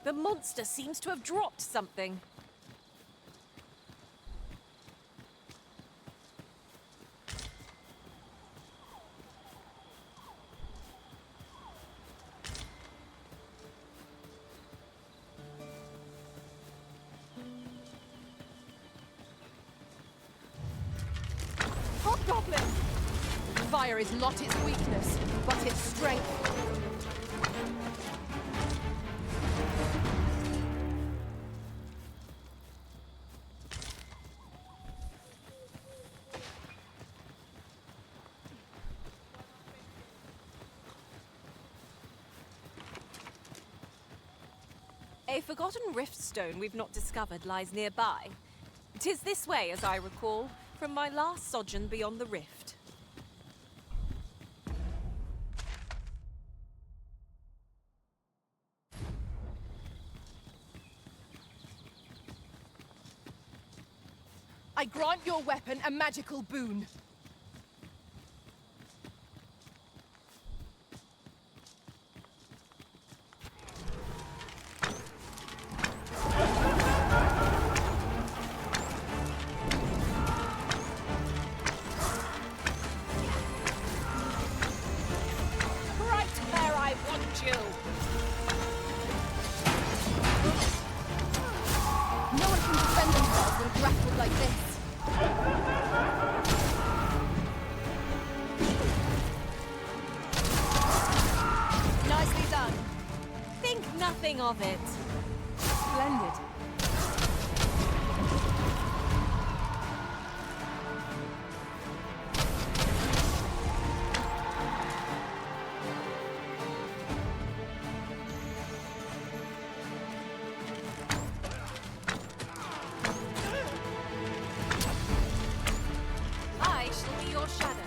O: The monster seems to have dropped something.
F: Hobgoblin! Fire is not its weakness, but its strength.
O: A forgotten rift stone we've not discovered lies nearby. 'Tis this way, as I recall, from my last sojourn beyond the rift.
F: I grant your weapon a magical boon.
O: Of it.
F: Splendid.
O: I shall be your shadow.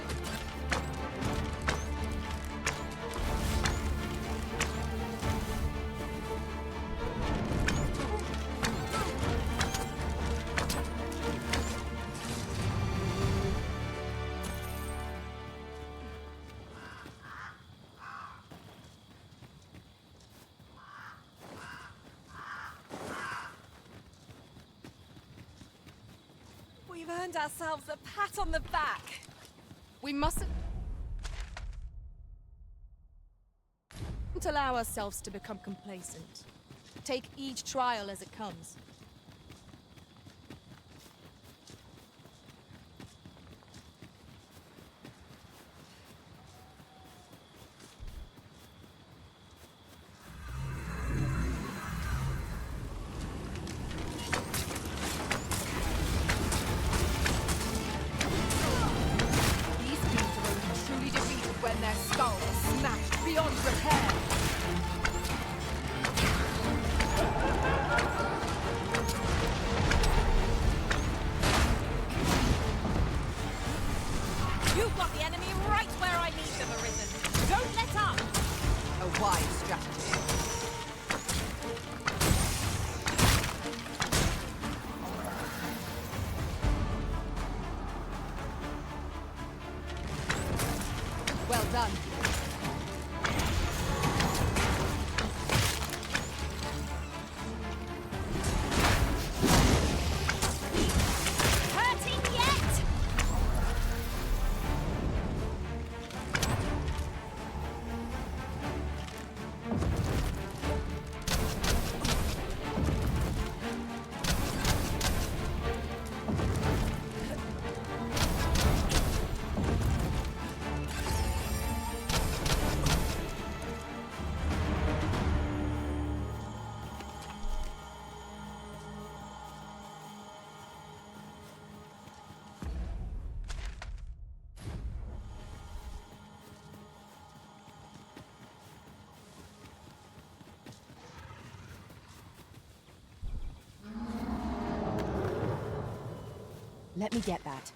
O: We've earned ourselves a pat on the back.
F: We mustn't allow ourselves to become complacent. Take each trial as it comes.
H: done.
O: Hurting yet?
H: Let me get that.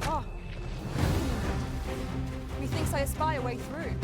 H: Oh. Methinks I espy a way through.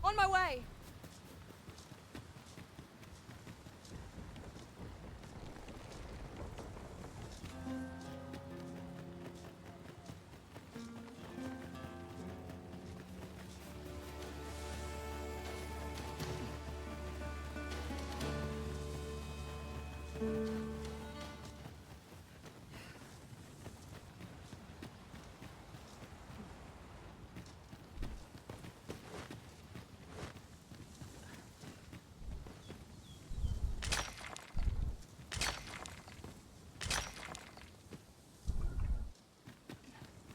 H: On my way!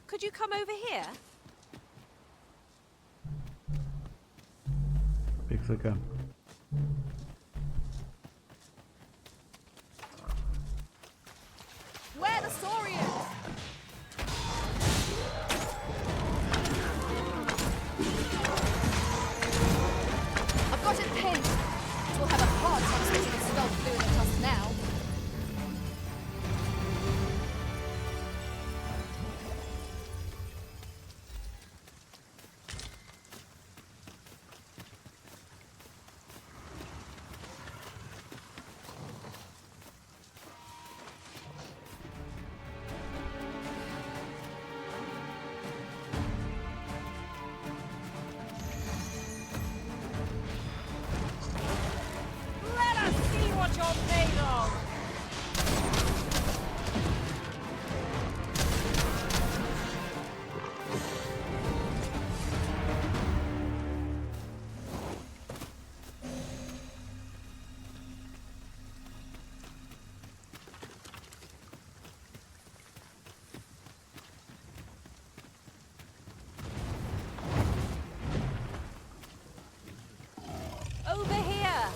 O: Could you come over here?
A: O que você quer?
H: Where the Saurians? I've got it pinned. It will have a hard time switching its stealth fluid at us now.
O: Let us see what you're made of! Over here!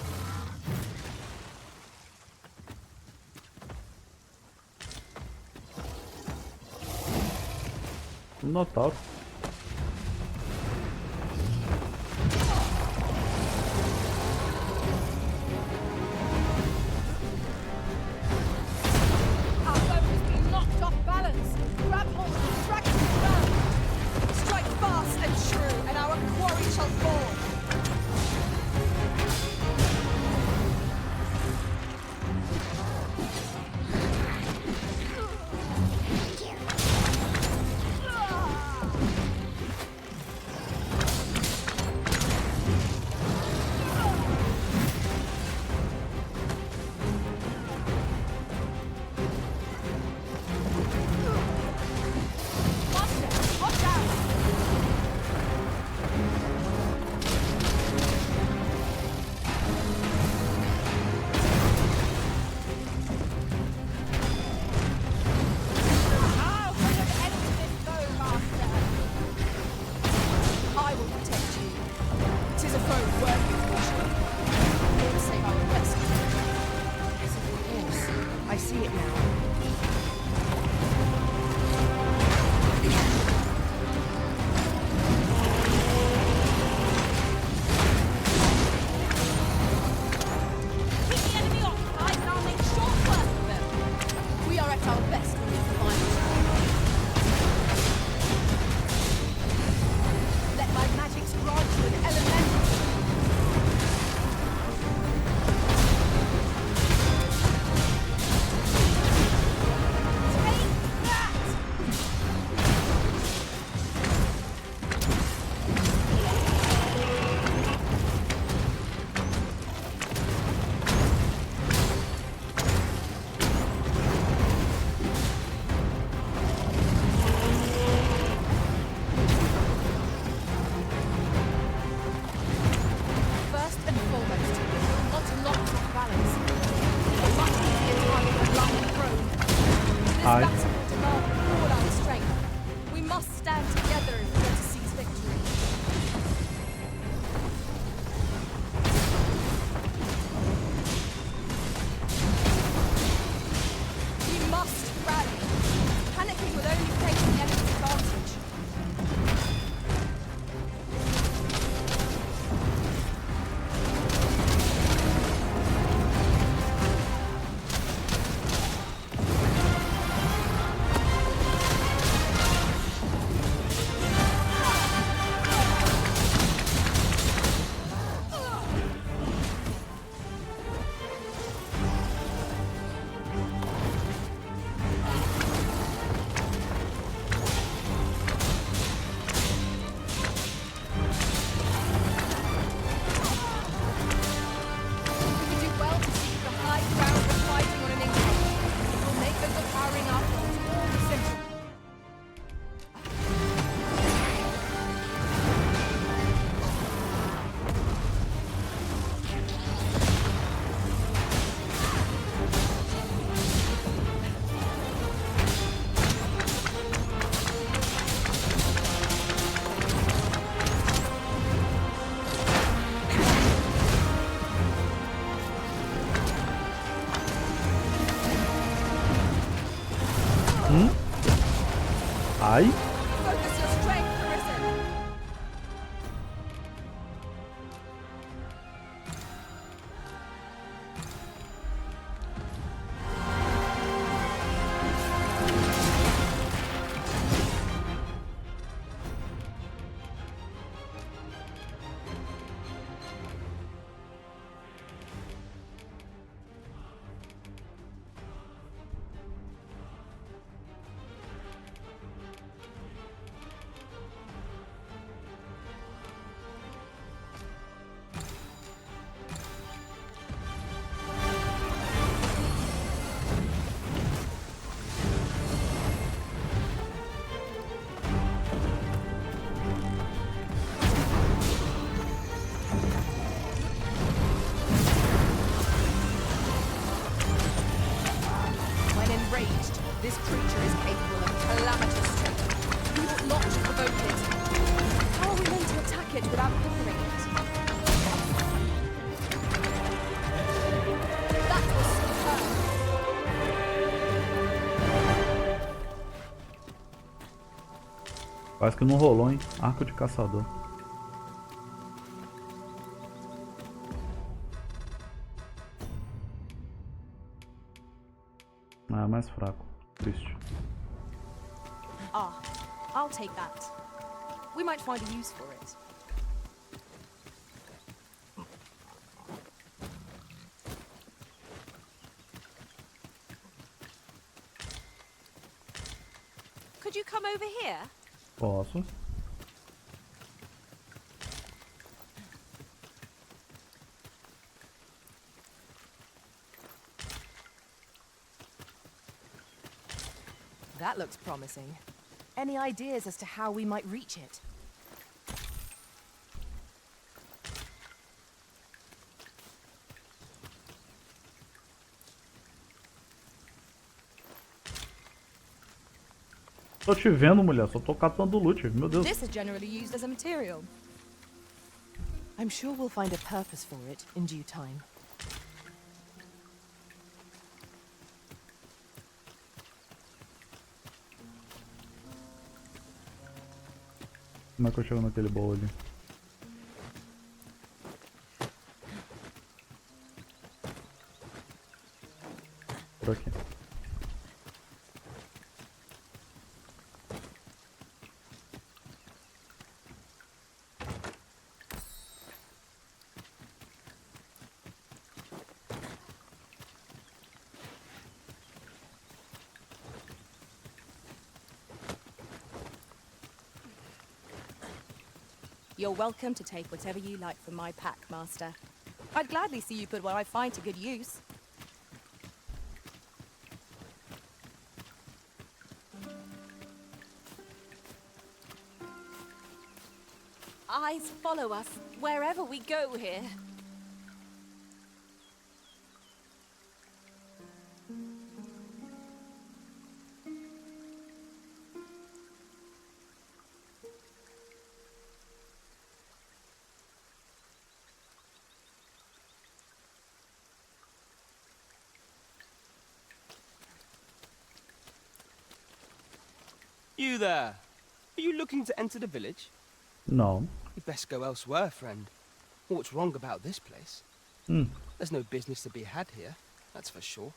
A: Notauro.
H: Our boat has been knocked off balance. Grab hold of the track and strike fast and true, and our quarry shall fall.
W: see it now.
O: Keep the enemy occupied and I'll make short work of them.
H: We are at our best when we combine. Let my magics grant you an elemental.
A: Hi.
H: This battle will demand all our strength. We must stand together if we are to seize victory. We must rally. Panicking will only place the enemy's advantage.
A: Ai.
H: Focus your strength, Arisen. When enraged, this creature is capable of calamitous strength. We ought not to provoke it. How are we meant to attack it without conquering it? That was superb.
A: Quase que não rolou, hein? Arco de caçador. Ah, mais fraco. Triste.
H: Ah, I'll take that. We might find a use for it.
O: Could you come over here?
A: Posso.
W: That looks promising. Any ideas as to how we might reach it?
A: Tô te vendo, mulher. Só tô catando loot. Meu Deus.
H: This is generally used as a material.
W: I'm sure we'll find a purpose for it in due time.
A: Como é que eu chego naquele baú ali? Por aqui.
K: You're welcome to take whatever you like from my pack, Master. I'd gladly see you put what I find to good use.
O: Eyes follow us wherever we go here.
L: You there! Are you looking to enter the village?
A: No.
L: You'd best go elsewhere, friend. What's wrong about this place? There's no business to be had here, that's for sure.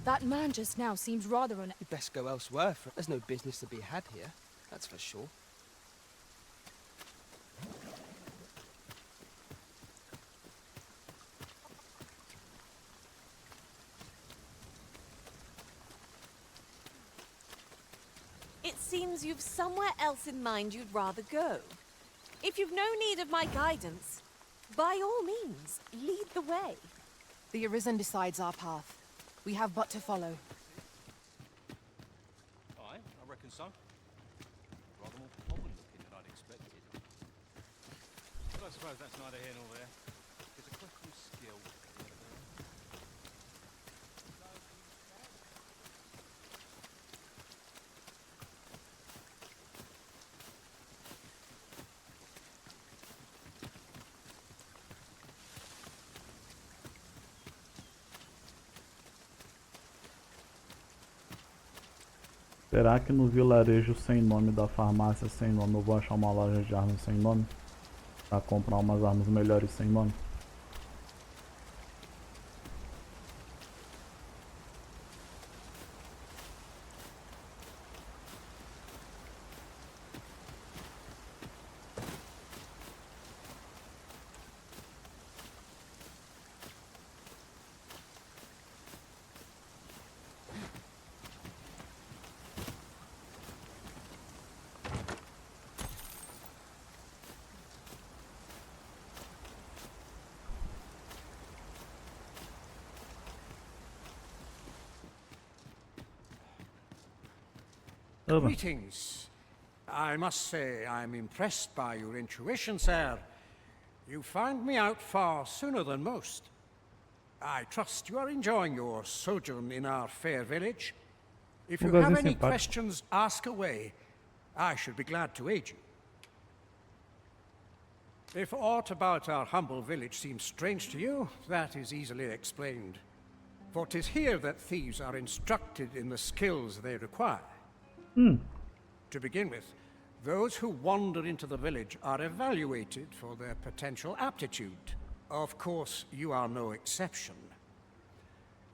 K: That man just now seems rather
L: You'd best go elsewhere, friend. There's no business to be had here, that's for sure.
O: It seems you've somewhere else in mind you'd rather go. If you've no need of my guidance, by all means, lead the way.
W: The Arisen decides our path. We have but to follow.
V: Aye, I reckon so. Rather more common looking than I'd expected. But I suppose that's neither here nor there. It's a question of skill.
A: Será que no vilarejo sem nome da farmácia sem nome eu vou achar uma loja de armas sem nome? Pra comprar umas armas melhores sem nome?
M: Greetings. I must say I'm impressed by your intuition, sir. You found me out far sooner than most. I trust you are enjoying your sojourn in our fair village. If you have any questions, ask away. I should be glad to aid you. If aught about our humble village seems strange to you, that is easily explained. For 'tis here that thieves are instructed in the skills they require. To begin with, those who wander into the village are evaluated for their potential aptitude. Of course, you are no exception.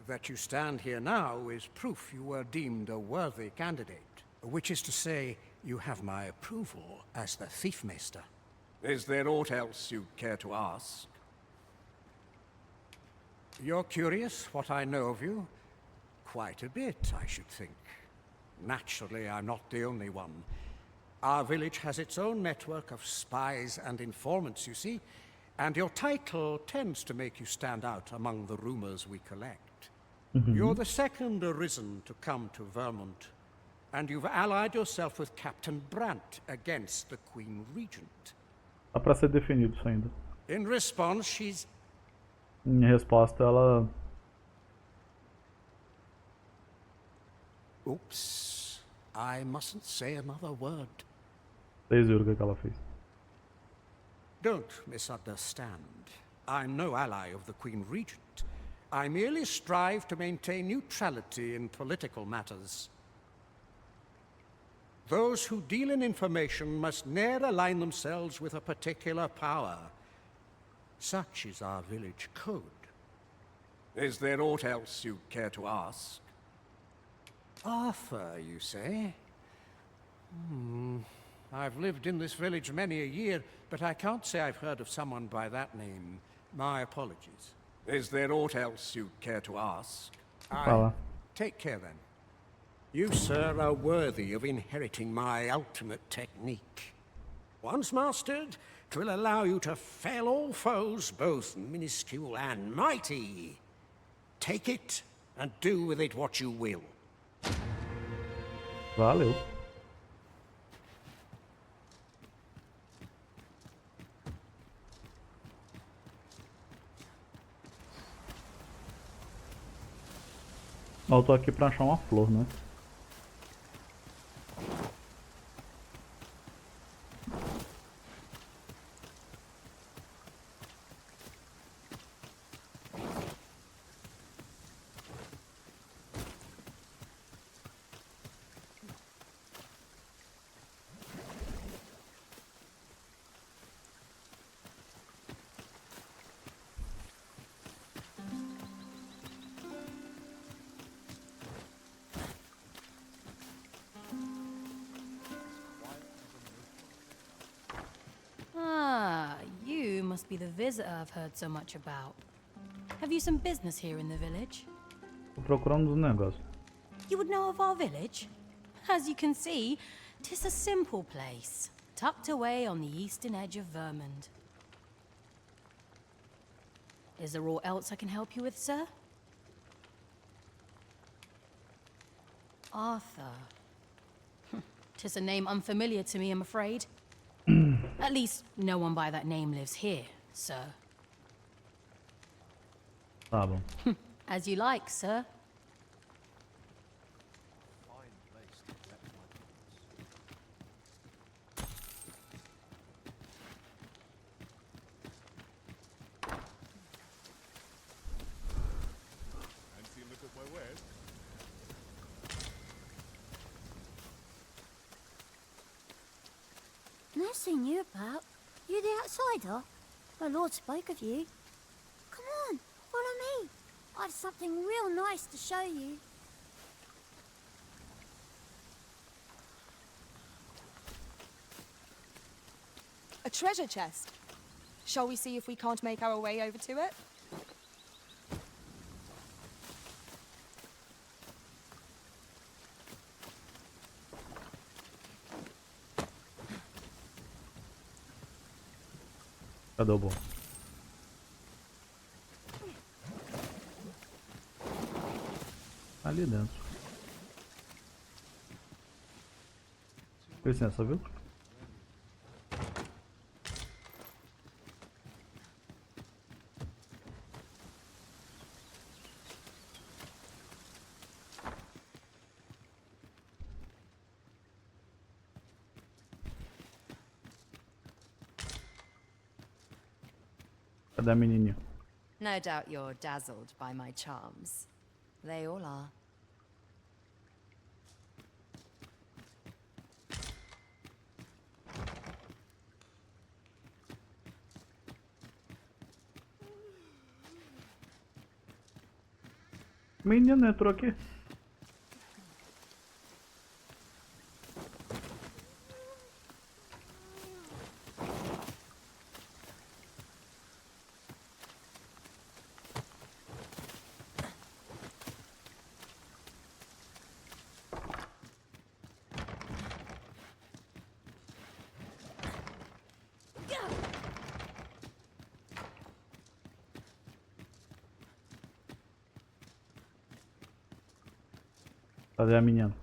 M: That you stand here now is proof you were deemed a worthy candidate, which is to say, you have my approval as the Thiefmeister. Is there aught else you'd care to ask? You're curious what I know of you? Quite a bit, I should think. Naturally, I'm not the only one. Our village has its own network of spies and informants, you see, and your title tends to make you stand out among the rumors we collect. You're the second Arisen to come to Vermont, and you've allied yourself with Captain Brant against the Queen Regent.
A: Tá pra ser definido isso ainda.
M: In response, she's...
A: Em resposta, ela...
M: Oops. I mustn't say another word.
A: Vocês viram o que ela fez.
M: Don't misunderstand. I'm no ally of the Queen Regent. I merely strive to maintain neutrality in political matters. Those who deal in information must ne'er align themselves with a particular power. Such is our village code. Is there aught else you'd care to ask? Arthur, you say? I've lived in this village many a year, but I can't say I've heard of someone by that name. My apologies. Is there aught else you'd care to ask? Take care then. You, sir, are worthy of inheriting my ultimate technique. Once mastered, it will allow you to fell all foes, both minuscule and mighty. Take it, and do with it what you will.
A: Valeu. Eu tô aqui pra achar uma flor, né?
S: You must be the visitor I've heard so much about. Have you some business here in the village?
A: Tô procurando uns negócios.
S: You would know of our village? As you can see, 'tis a simple place, tucked away on the eastern edge of Vermund. Is there aught else I can help you with, sir? Arthur. 'Tis a name unfamiliar to me, I'm afraid. At least, no one by that name lives here, sir.
A: Tá bom.
S: As you like, sir.
D: Never seen you about. You the outsider? My lord spoke of you. Come on, follow me. I've something real nice to show you.
K: A treasure chest. Shall we see if we can't make our way over to it?
A: Cadê o bom? Ali dentro. Com licença, viu? Cadê a menininha?
G: No doubt you're dazzled by my charms. They all are.
A: Menina entrou aqui. Cadê a menina?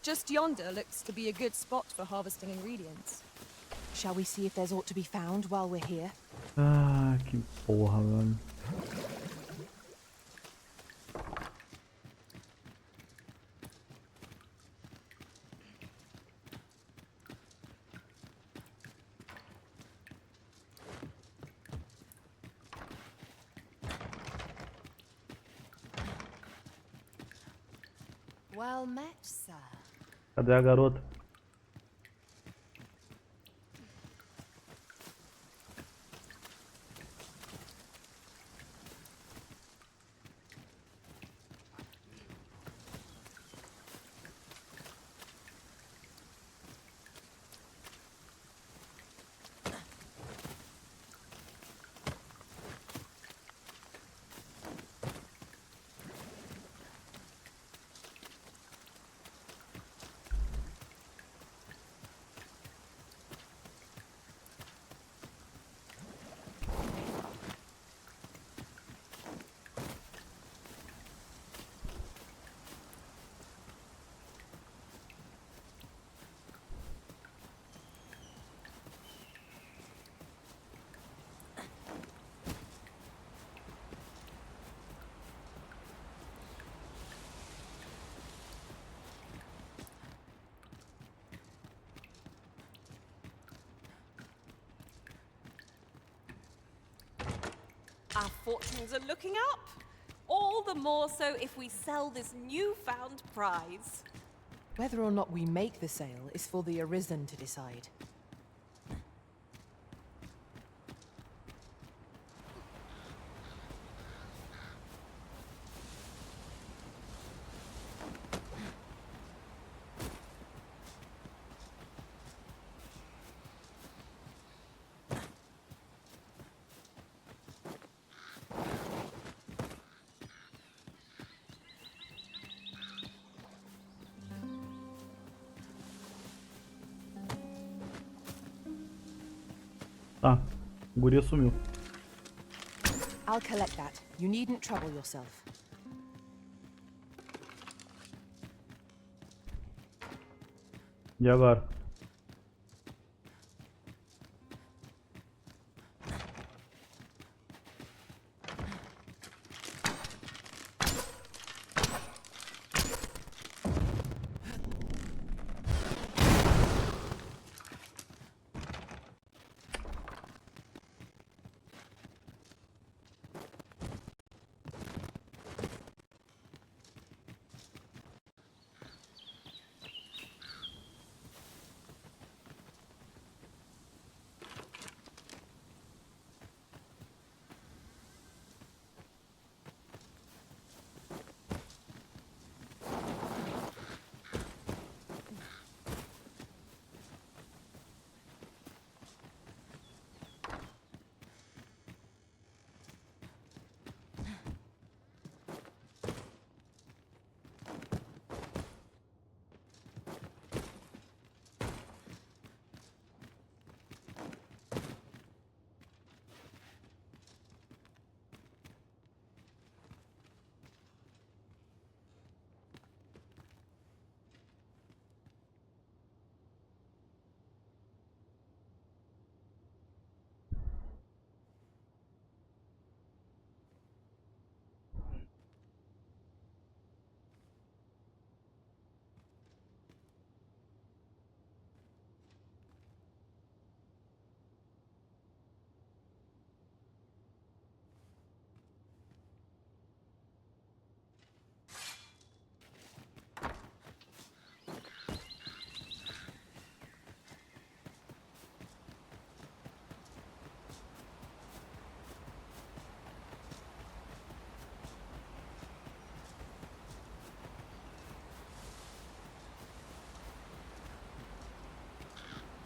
K: Just yonder looks to be a good spot for harvesting ingredients.
W: Shall we see if there's aught to be found while we're here?
A: Ah, que porra, velho.
G: Well met, sir.
A: Cadê a garota?
O: Our fortunes are looking up. All the more so if we sell this newfound prize.
W: Whether or not we make the sale is for the Arisen to decide.
A: Tá, o guri sumiu.
W: I'll collect that. You needn't trouble yourself.
A: E agora?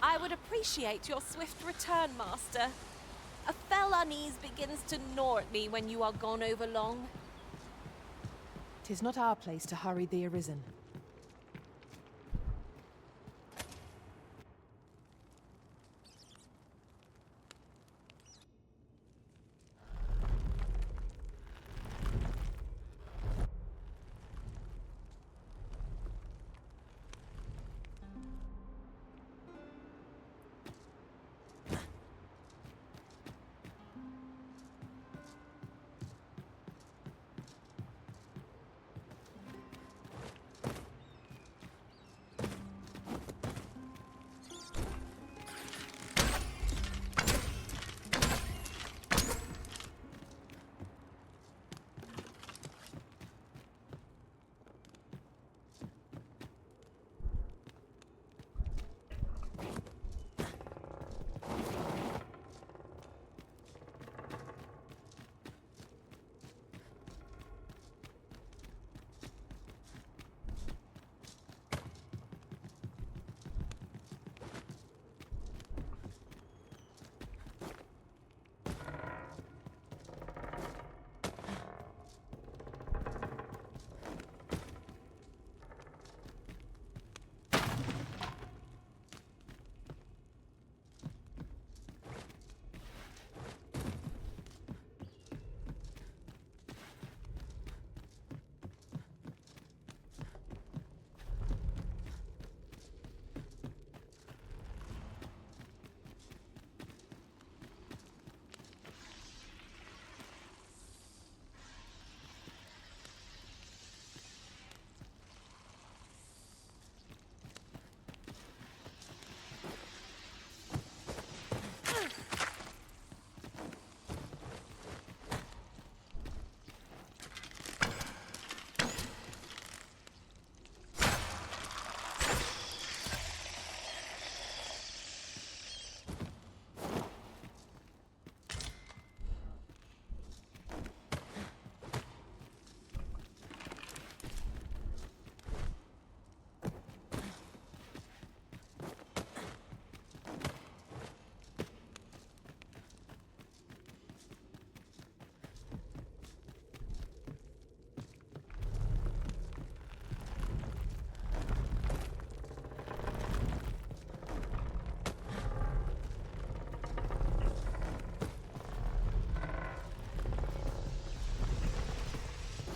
O: I would appreciate your swift return, Master. A fell unease begins to gnaw at me when you are gone over long.
W: 'Tis not our place to hurry the Arisen.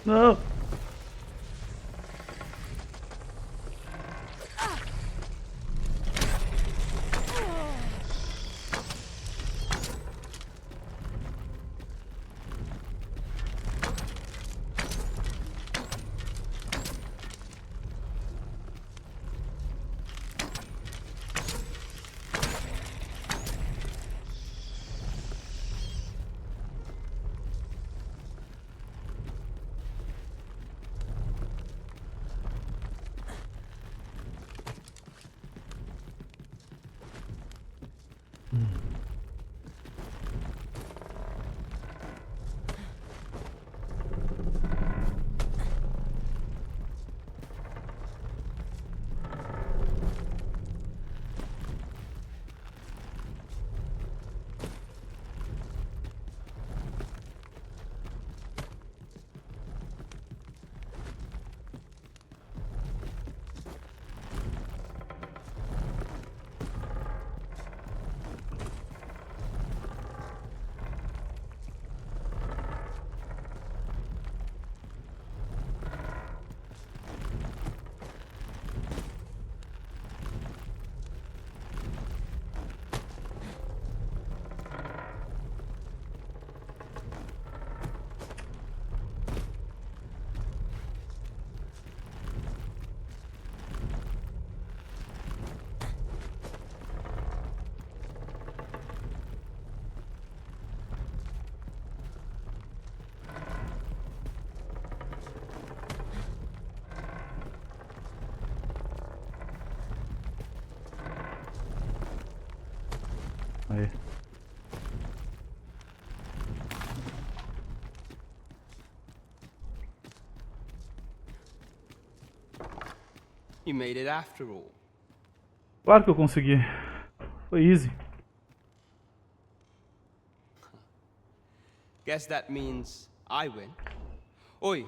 A: Não! Aí.
L: You made it after all.
A: Claro que eu consegui. Foi easy.
L: Guess that means I win. Oi,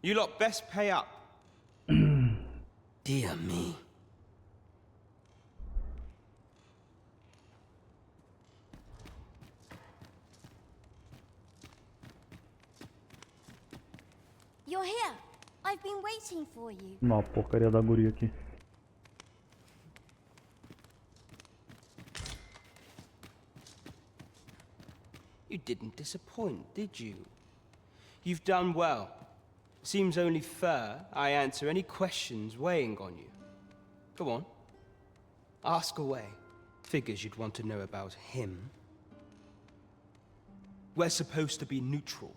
L: you lot best pay up. Dear me.
D: You're here. I've been waiting for you.
A: Uma porcaria da guria aqui.
L: You didn't disappoint, did you? You've done well. Seems only fair I answer any questions weighing on you. Go on. Ask away. Figures you'd want to know about him. We're supposed to be neutral.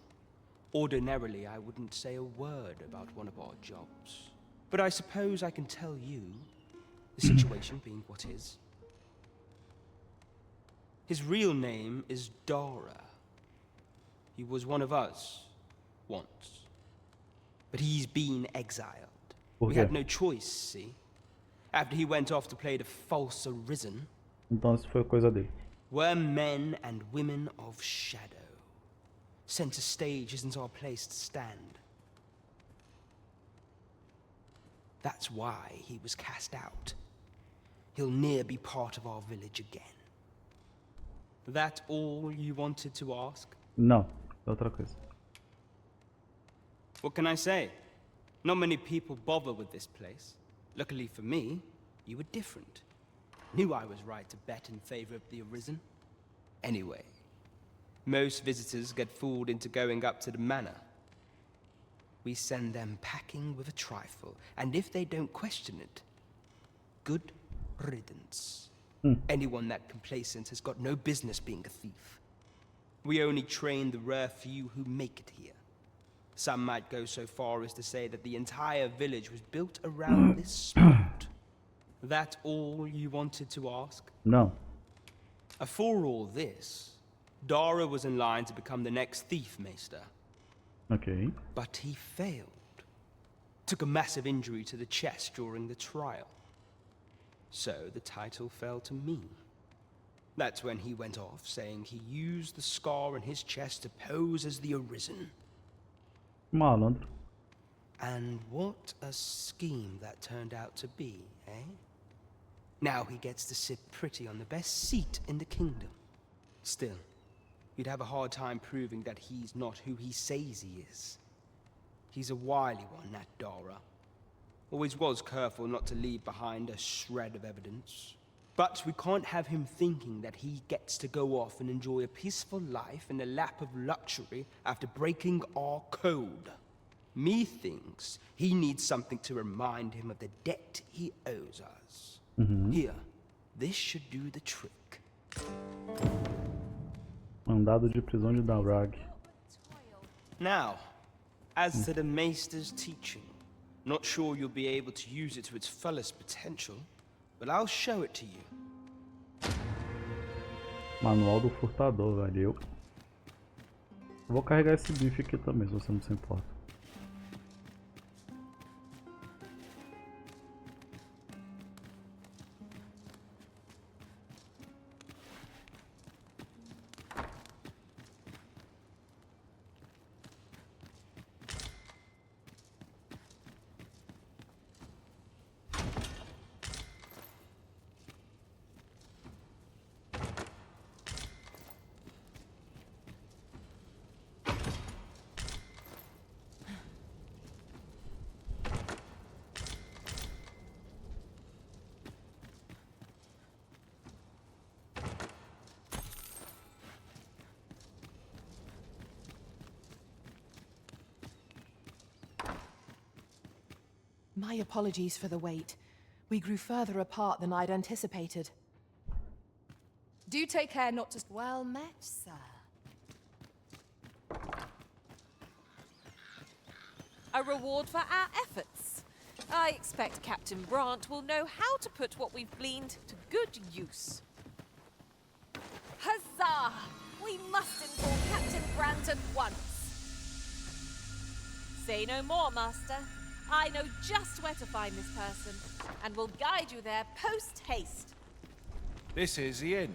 L: Ordinarily, I wouldn't say a word about one of our jobs. But I suppose I can tell you, the situation being what is. His real name is Dara. He was one of us, once. But he's been exiled. We had no choice, see? After he went off to play the false arisen.
A: Então isso foi coisa dele.
L: We're men and women of shadow. Center stage isn't our place to stand. That's why he was cast out. He'll ne'er be part of our village again. That all you wanted to ask?
A: Não, é outra coisa.
L: What can I say? Not many people bother with this place. Luckily for me, you were different. Knew I was right to bet in favor of the Arisen. Anyway, most visitors get fooled into going up to the manor. We send them packing with a trifle, and if they don't question it, good riddance. Anyone that complacent has got no business being a thief. We only train the rare few who make it here. Some might go so far as to say that the entire village was built around this spot. That all you wanted to ask?
A: No.
L: For all this, Dara was in line to become the next thief maester.
A: Okay.
L: But he failed. Took a massive injury to the chest during the trial. So the title fell to me. That's when he went off, saying he used the scar in his chest to pose as the Arisen.
A: Malandro.
L: And what a scheme that turned out to be, eh? Now he gets to sit pretty on the best seat in the kingdom. Still, you'd have a hard time proving that he's not who he says he is. He's a wily one, that Dara. Always was careful not to leave behind a shred of evidence. But we can't have him thinking that he gets to go off and enjoy a peaceful life in the lap of luxury after breaking our code. Methinks he needs something to remind him of the debt he owes us. Here, this should do the trick.
A: Mandado de prisão de Davrag.
L: Now, as to the Maester's teaching, not sure you'll be able to use it to its fullest potential, but I'll show it to you.
A: Manual do furtador, velho. Eu vou carregar esse bife aqui também, se você não se importa.
W: My apologies for the wait. We grew further apart than I'd anticipated.
K: Do take care not to...
G: Well met, sir.
O: A reward for our efforts. I expect Captain Brant will know how to put what we've gleaned to good use. Huzzah! We must inform Captain Brant at once. Say no more, Master. I know just where to find this person, and will guide you there post-haste.
V: This is the inn.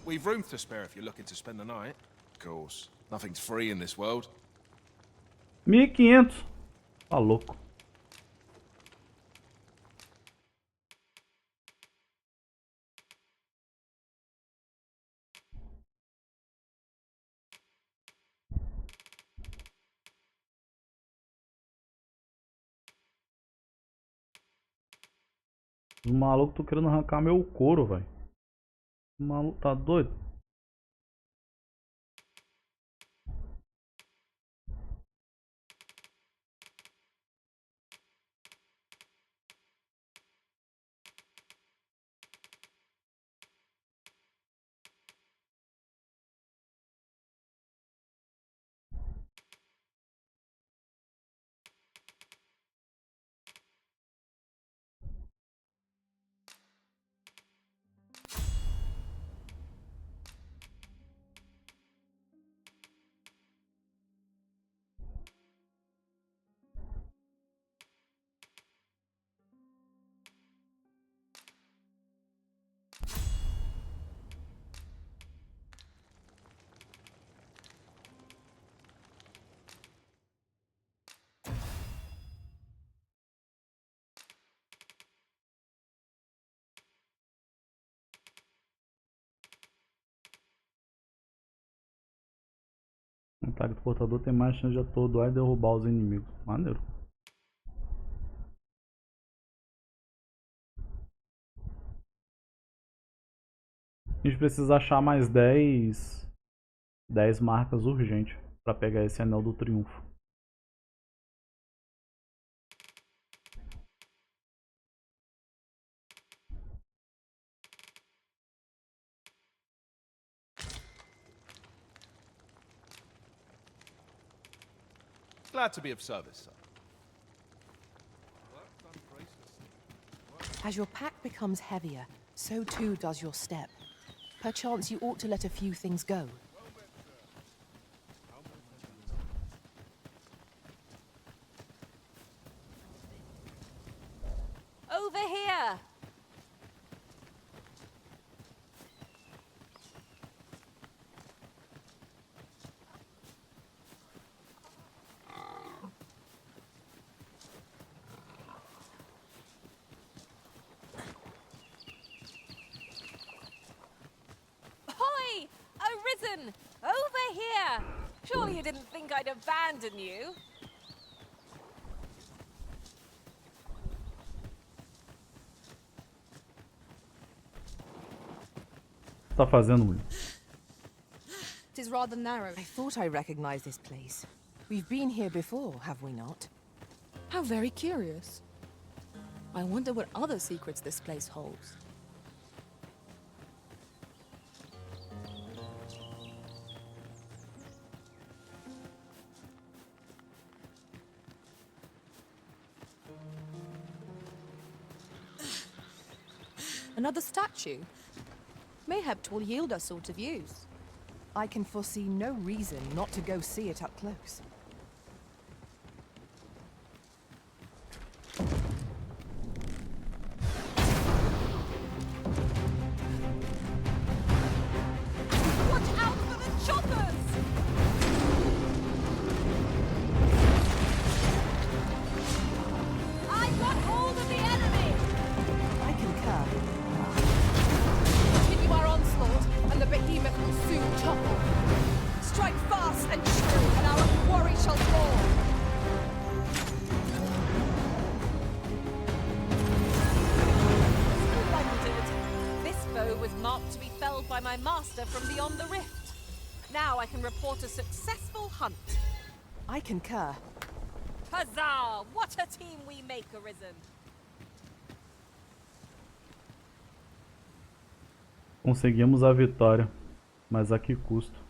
V: We've room to spare if you're looking to spend the night. Of course, nothing's free in this world.
A: 1.500. Tá louco. Os malucos estão querendo arrancar meu couro, velho. O maluco tá doido. O ataque do portador tem mais chance de atordoar e derrubar os inimigos. Maneiro. A gente precisa achar mais 10 marcas urgente para pegar esse anel do triunfo.
V: Glad to be of service, sir.
W: As your pack becomes heavier, so too does your step. Perchance you ought to let a few things go.
O: Over here! Hoy! Arisen! Over here! Surely you didn't think I'd abandon you?
A: tá fazendo, mulher?
H: It is rather narrow.
W: I thought I recognized this place. We've been here before, have we not?
K: How very curious. I wonder what other secrets this place holds. Another statue? Mayhap 'twill yield us sort of use.
W: I can foresee no reason not to go see it up close.
O: Watch out for the choppers! I got hold of the enemy!
W: I concur.
H: Continue our onslaught, and the behemoth will soon topple. Strike fast and true, and our quarry shall fall.
O: Splendid! This foe was marked to be felled by my master from beyond the rift. Now I can report a successful hunt.
W: I concur.
O: Huzzah! What a team we make, Arisen!
A: Conseguimos a vitória, mas a que custo?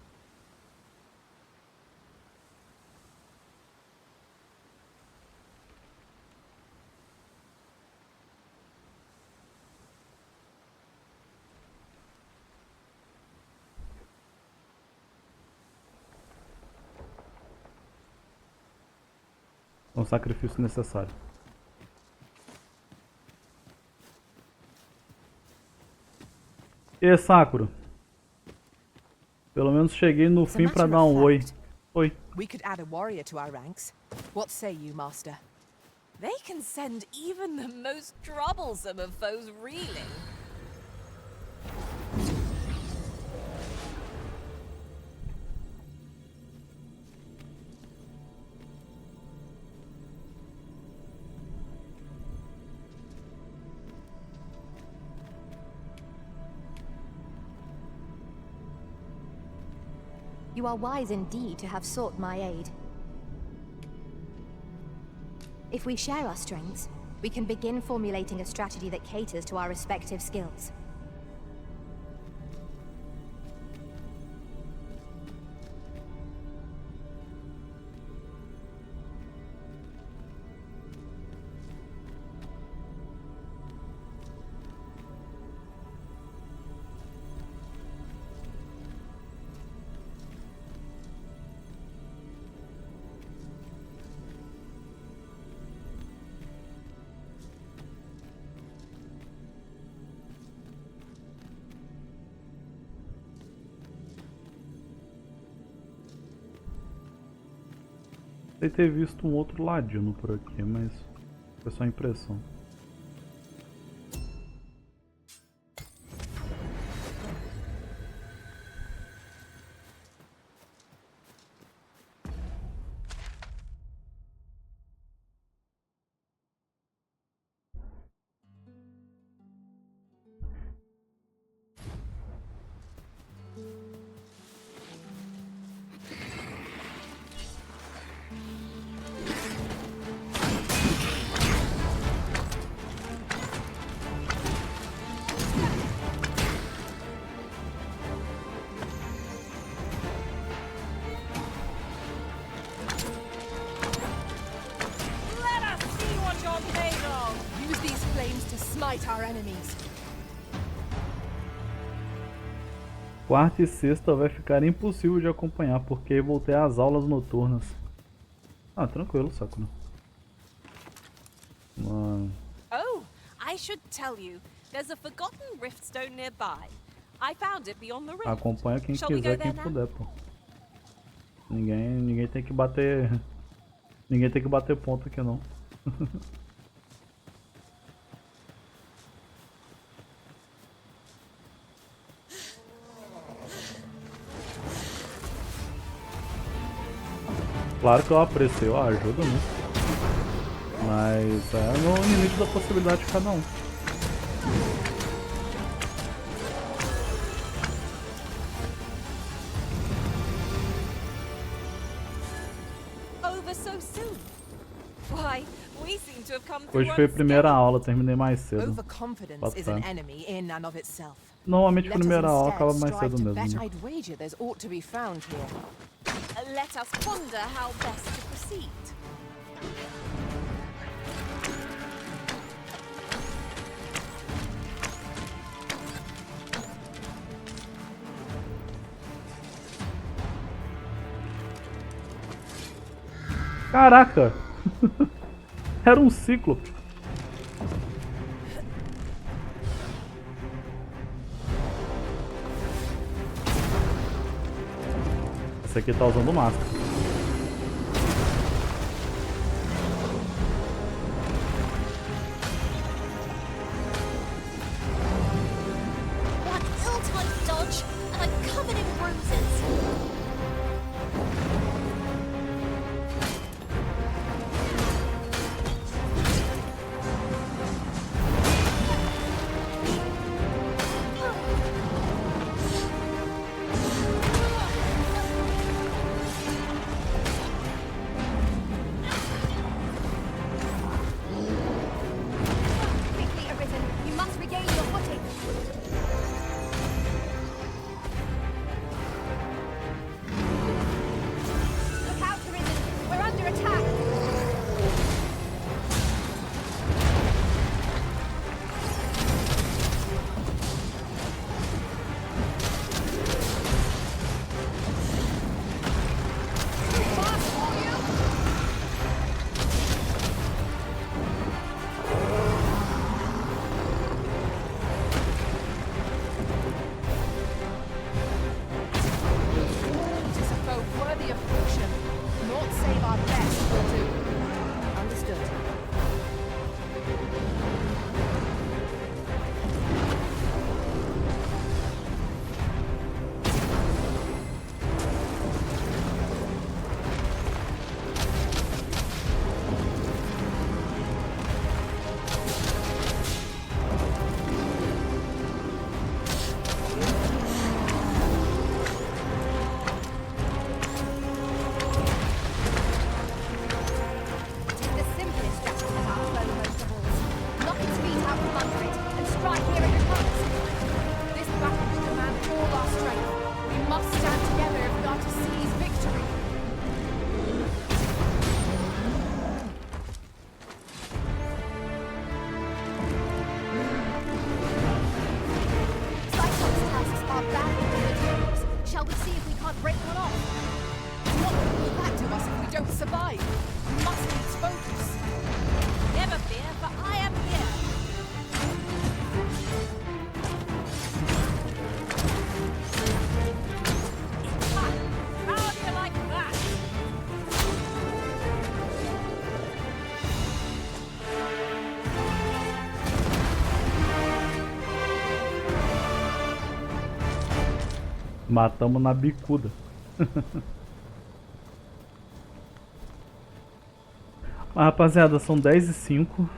A: É um sacrifício necessário. E Sakura? Pelo menos cheguei no fim pra dar um oi. Oi.
W: We could add a warrior to our ranks. What say you, Master?
O: They can send even the most troublesome of foes reeling.
C: You are wise indeed to have sought my aid. If we share our strengths, we can begin formulating a strategy that caters to our respective skills.
A: Sei ter visto um outro ladino por aqui, mas foi só impressão.
W: Our enemies.
A: Quarta e sexta vai ficar impossível de acompanhar, porque voltei às aulas noturnas. Ah, tranquilo, Sakura. Mano.
O: Oh, I should tell you, there's a forgotten riftstone nearby. I found it beyond the rift.
A: Acompanha quem quiser, quem puder, pô. Ninguém tem que bater. Ninguém tem que bater ponto aqui não. Claro que eu aprecio a ajuda, né? Mas é no limite da possibilidade de cada um.
O: over so soon? Why, we seem to have come through
A: Hoje foi a primeira
O: unscathed.
A: aula, terminei mais cedo.
W: Overconfidence
A: Bota
W: is an
A: fé.
W: enemy in and of itself.
A: Normalmente a
W: Let us
A: primeira aula
W: instead
A: acaba mais
W: strive
A: cedo
W: to
A: mesmo.
W: better.
A: Né?
W: I'd wager there's ought to be found here.
O: Let us ponder how best to proceed.
A: Caraca! Era um ciclo. Esse aqui tá usando máscara.
D: One ill-timed dodge, and I'm covered in bruises. Quickly, Arisen. You must regain your footing. Look out, Arisen. We're under attack.
W: It is a foe worthy of caution. Naught save our best will do. Understood.
D: The simplest strategy to outflow most of all. Knock its feet out from under it and strike where it recovers.
W: This battle will demand all our strength. We must stand together if we are to seize victory.
D: Cyclops tasks are badly delivered. Shall we see if we can't break one off?
W: What will that do us if we don't survive? We must lose focus.
O: Never fear, for I am here. Ha! How do you like that?
A: Matamos na bicuda. Mas, rapaziada, são 10h05.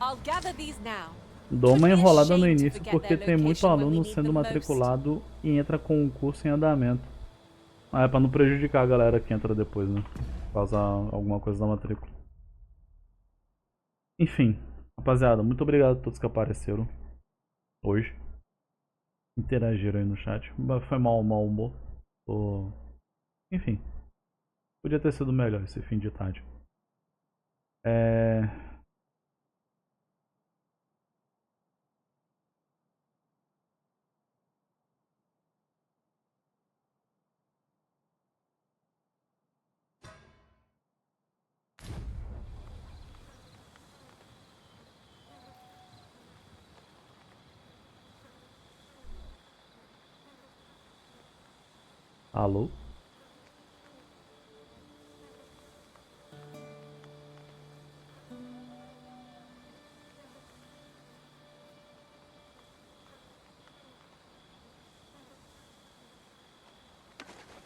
O: I'll gather these now.
A: Dou uma enrolada no início porque tem muito aluno sendo matriculado e entra com o curso em andamento. Ah, é pra não prejudicar a galera que entra depois, né? Causar alguma coisa da matrícula. Enfim, rapaziada, muito obrigado a todos que apareceram hoje. Interagiram aí no chat. Foi mau humor. Enfim, podia ter sido melhor esse fim de tarde. Alô?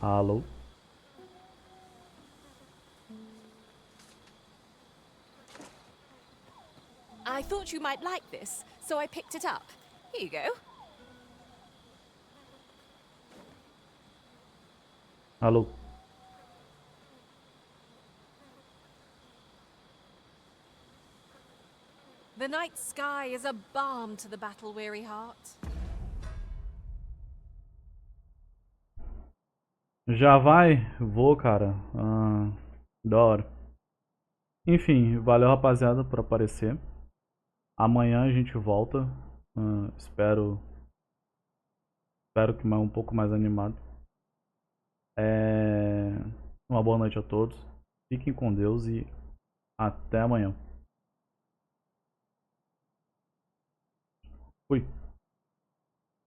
A: Alô?
O: I thought you might like this, so I picked it up. Here you go.
A: Alô?
O: The night sky is a balm to the battle-weary heart.
A: Já vai? Vou, cara. Da hora. Enfim, valeu, rapaziada, por aparecer. Amanhã a gente volta. Espero que um pouco mais animado. Uma boa noite a todos. Fiquem com Deus e até amanhã. Fui.